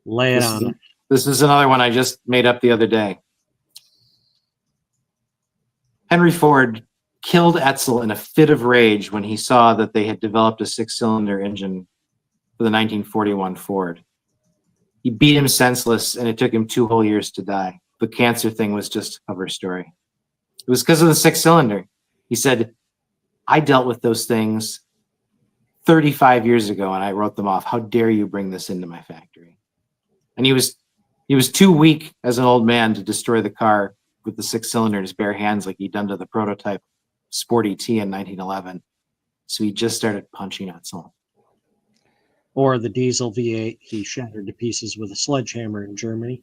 Lay it on. This is another one I just made up the other day. Henry Ford killed Etzel in a fit of rage when he saw that they had developed a 6-cylinder engine for the 1941 Ford. He beat him senseless, and it took him 2 whole years to die. The cancer thing was just a cover story. It was because of the 6-cylinder. He said, I dealt with those things 35 years ago, and I wrote them off. How dare you bring this into my factory? And he was too weak as an old man to destroy the car with the 6-cylinder in his bare hands like he'd done to the prototype Sporty T in 1911. So he just started punching Etzel. Or the diesel V8 he shattered to pieces with a sledgehammer in Germany.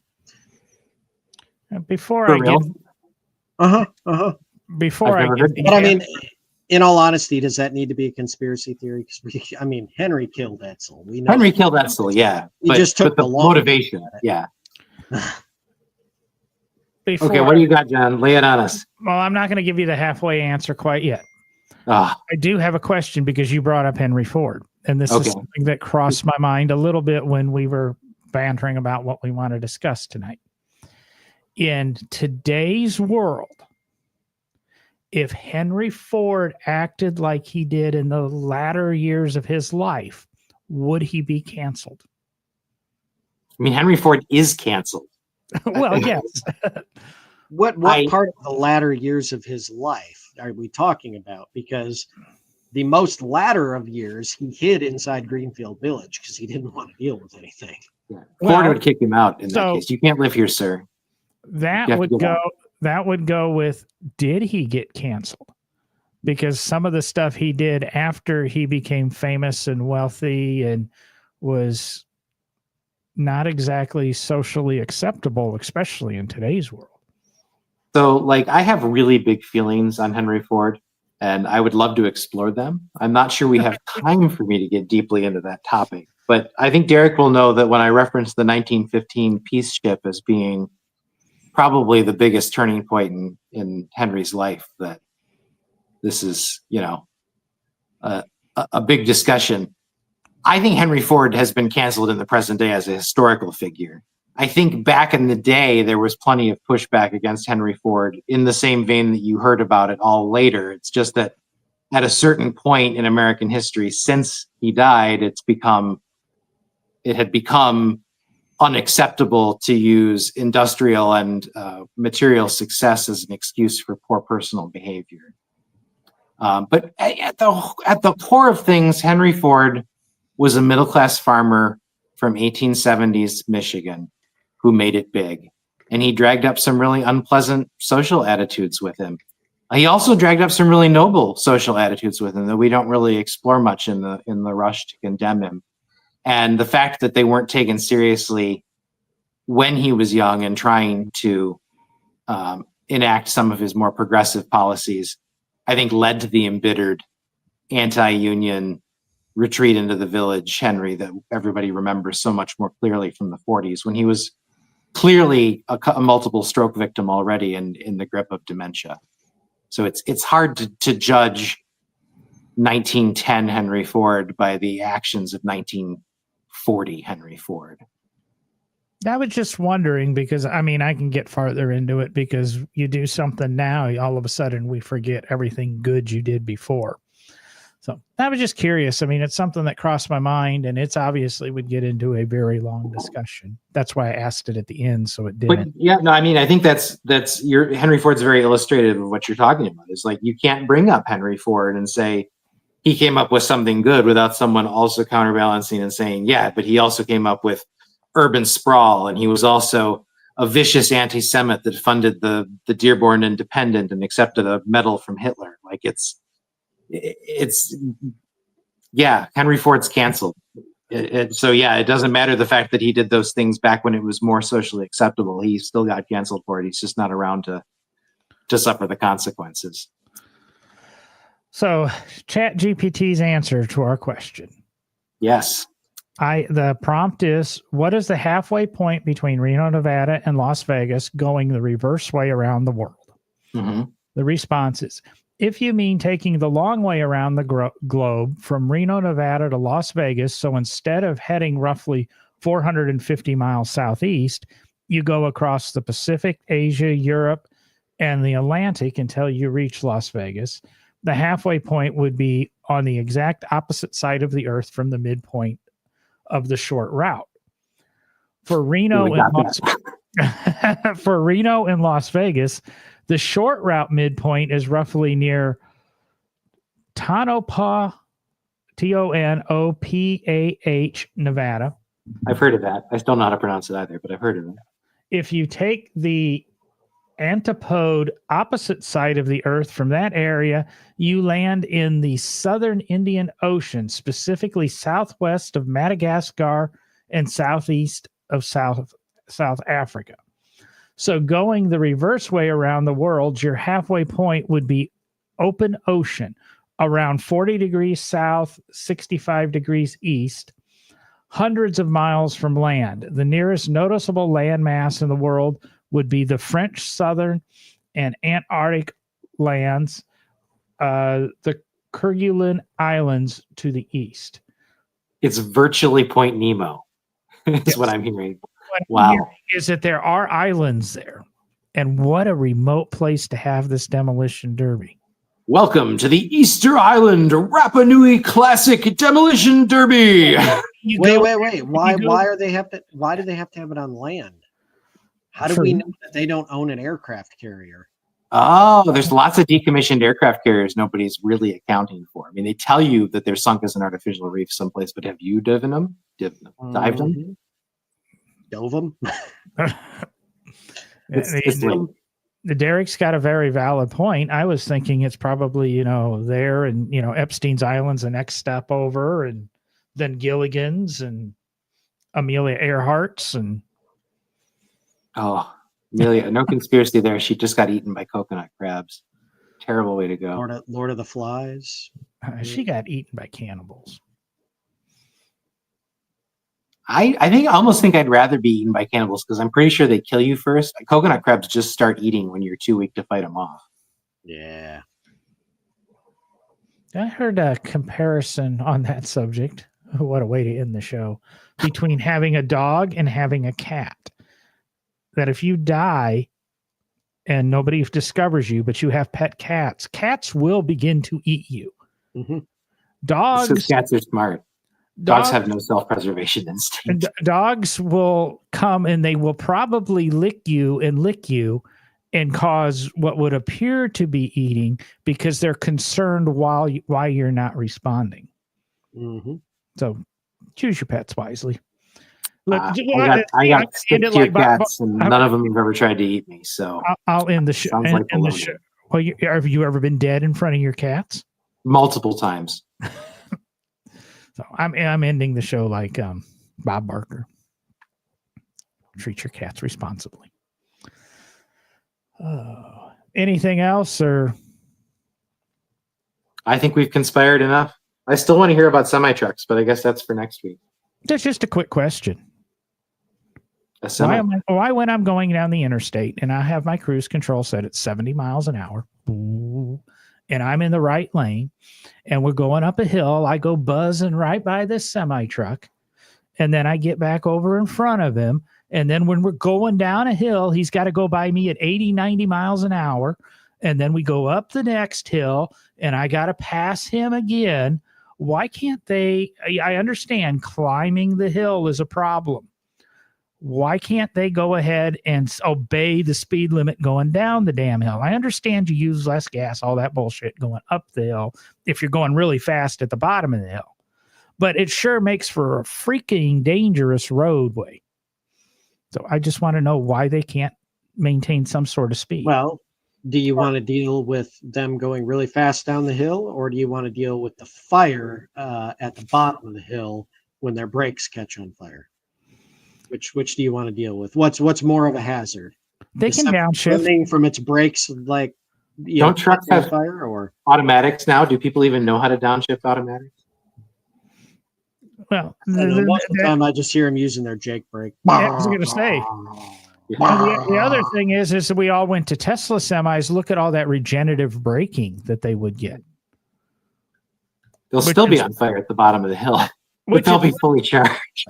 Before For I real? get before I've I never get heard the But I mean, in all honesty, does that need to be a conspiracy theory? Because Henry killed Etzel. We know Henry killed Etzel, yeah. He just took the the long motivation, yeah. before Okay, what do you got, John? Lay it on us. Well, I'm not going to give you the halfway answer quite yet. Ah, I do have a question because you brought up Henry Ford, and this Okay. is something that crossed my mind a little bit when we were bantering about what we want to discuss tonight. In today's world, if Henry Ford acted like he did in the latter years of his life, would he be canceled? I mean, Henry Ford is canceled. Well, yes. what I- part of the latter years of his life are we talking about? Because the most latter of years he hid inside Greenfield Village because he didn't want to deal with anything. Ford Well, would kick him out in that so- case. You can't live here, sir. That You have to would get go. out. That would go with. Did he get canceled? Because some of the stuff he did after he became famous and wealthy and was not exactly socially acceptable, especially in today's world. So, like, I have really big feelings on Henry Ford, and I would love to explore them. I'm not sure we have time for me to get deeply into that topic, but I think Derek will know that when I reference the 1915 peace ship as being probably the biggest turning point in Henry's life, that this is, a big discussion. I think Henry Ford has been canceled in the present day as a historical figure. I think back in the day, there was plenty of pushback against Henry Ford in the same vein that you heard about it all later. It's just that at a certain point in American history, since he died, it had become unacceptable to use industrial and material success as an excuse for poor personal behavior. But at the core of things, Henry Ford was a middle-class farmer from 1870s Michigan who made it big. And he dragged up some really unpleasant social attitudes with him. He also dragged up some really noble social attitudes with him that we don't really explore much in the rush to condemn him. And the fact that they weren't taken seriously when he was young and trying to enact some of his more progressive policies, I think led to the embittered anti-union retreat into the village Henry that everybody remembers so much more clearly from the 40s, when he was clearly a multiple stroke victim already and in the grip of dementia. So it's hard to judge 1910 Henry Ford by the actions of 1940 Henry Ford. I was just wondering because, I can get farther into it because you do something now, all of a sudden we forget everything good you did before. So I was just curious. It's something that crossed my mind, and it's obviously would get into a very long discussion. That's why I asked it at the end, so it didn't. But yeah, no, I think that's your Henry Ford's very illustrative of what you're talking about. It's like you can't bring up Henry Ford and say he came up with something good without someone also counterbalancing and saying, yeah, but he also came up with urban sprawl, and he was also a vicious anti-Semite that funded the Dearborn Independent and accepted a medal from Hitler. Like it's Henry Ford's canceled. So it doesn't matter the fact that he did those things back when it was more socially acceptable. He still got canceled for it. He's just not around to suffer the consequences. So ChatGPT's answer to our question. Yes. The prompt is, what is the halfway point between Reno, Nevada and Las Vegas going the reverse way around the world? Mm-hmm. The response is, if you mean taking the long way around the globe from Reno, Nevada to Las Vegas, so instead of heading roughly 450 miles southeast. You go across the Pacific, Asia, Europe, and the Atlantic until you reach Las Vegas. The halfway point would be on the exact opposite side of the earth from the midpoint of the short route. For Reno and Las Vegas, the short route midpoint is roughly near Tonopah, Tonopah, Nevada. I've heard of that. I don't know how to pronounce it either, but I've heard of it. If you take the antipode opposite side of the earth from that area, you land in the southern Indian Ocean, specifically southwest of Madagascar and southeast of South Africa. So going the reverse way around the world, your halfway point would be open ocean, around 40 degrees south, 65 degrees east, hundreds of miles from land. The nearest noticeable landmass in the world would be the French Southern and Antarctic lands, the Kerguelen Islands to the east. It's virtually Point Nemo. That's what I'm hearing. What I'm hearing is that there are islands there. And what a remote place to have this demolition derby. Welcome to the Easter Island Rapa Nui Classic Demolition Derby. Wait. Why do they have to have it on land? How do we know that they don't own an aircraft carrier? Oh, there's lots of decommissioned aircraft carriers nobody's really accounting for. I mean, they tell you that they're sunk as an artificial reef someplace, but have you dived them? Dove them? The Derek's got a very valid point. I was thinking it's probably, there and, Epstein's Island's the next step over, and then Gilligan's and Amelia Earhart's and. Oh, Amelia, no conspiracy there. She just got eaten by coconut crabs. Terrible way to go. Lord of the Flies. She got eaten by cannibals. I almost think I'd rather be eaten by cannibals because I'm pretty sure they kill you first. Coconut crabs just start eating when you're too weak to fight them off. Yeah. I heard a comparison on that subject. What a way to end the show. Between having a dog and having a cat. That if you die and nobody discovers you, but you have pet cats, cats will begin to eat you. Mm-hmm. Dogs. Cats are smart. Dogs have no self-preservation instinct. Dogs will come and they will probably lick you and cause what would appear to be eating because they're concerned why you're not responding. Mm-hmm. So choose your pets wisely. Look, I got 6 cats, and none of them have ever tried to eat me. So I'll end the show. Sounds End the show. Well, have you ever been dead in front of your cats? Multiple times. So I'm ending the show like Bob Barker. Treat your cats responsibly. Anything else, or? I think we've conspired enough. I still want to hear about semi-trucks, but I guess that's for next week. That's just a quick question. Why when I'm going down the interstate and I have my cruise control set at 70 miles an hour and I'm in the right lane and we're going up a hill, I go buzzing right by this semi truck and then I get back over in front of him. And then when we're going down a hill, he's got to go by me at 80, 90 miles an hour. And then we go up the next hill and I got to pass him again. Why can't they? I understand climbing the hill is a problem. Why can't they go ahead and obey the speed limit going down the damn hill? I understand you use less gas, all that bullshit going up the hill if you're going really fast at the bottom of the hill. But it sure makes for a freaking dangerous roadway. So I just want to know why they can't maintain some sort of speed. Well, do you want to deal with them going really fast down the hill, or do you want to deal with the fire at the bottom of the hill when their brakes catch on fire? Which do you want to deal with? What's more of a hazard? They can downshift from its brakes, like don't trucks have fire or automatics now? Do people even know how to downshift automatics? Well, most of the time I just hear them using their Jake brake. I was going to say. The other thing is that we all went to Tesla semis. Look at all that regenerative braking that they would get. They'll still be on fire at the bottom of the hill, but they'll be fully charged.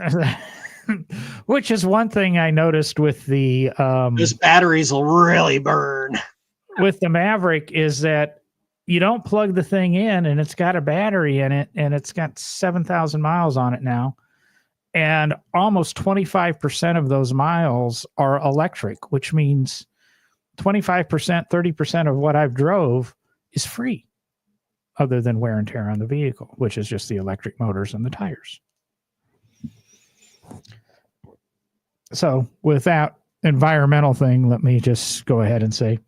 Which is one thing I noticed with the Those batteries will really burn. Maverick is that you don't plug the thing in and it's got a battery in it and it's got 7,000 miles on it now. And almost 25% of those miles are electric, which means 25%, 30% of what I've drove is free, other than wear and tear on the vehicle, which is just the electric motors and the tires. So with that environmental thing, let me just go ahead and say,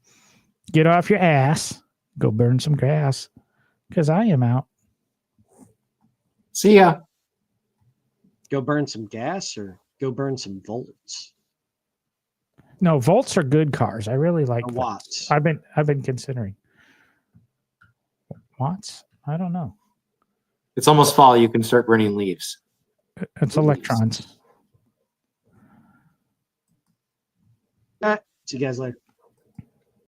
get off your ass, go burn some gas, because I am out. See ya. Go burn some gas or go burn some volts No, Volts are good cars. I really like or Volts. watts. I've been considering watts. I don't know. It's almost fall. You can start burning leaves. It's electrons. See you guys later.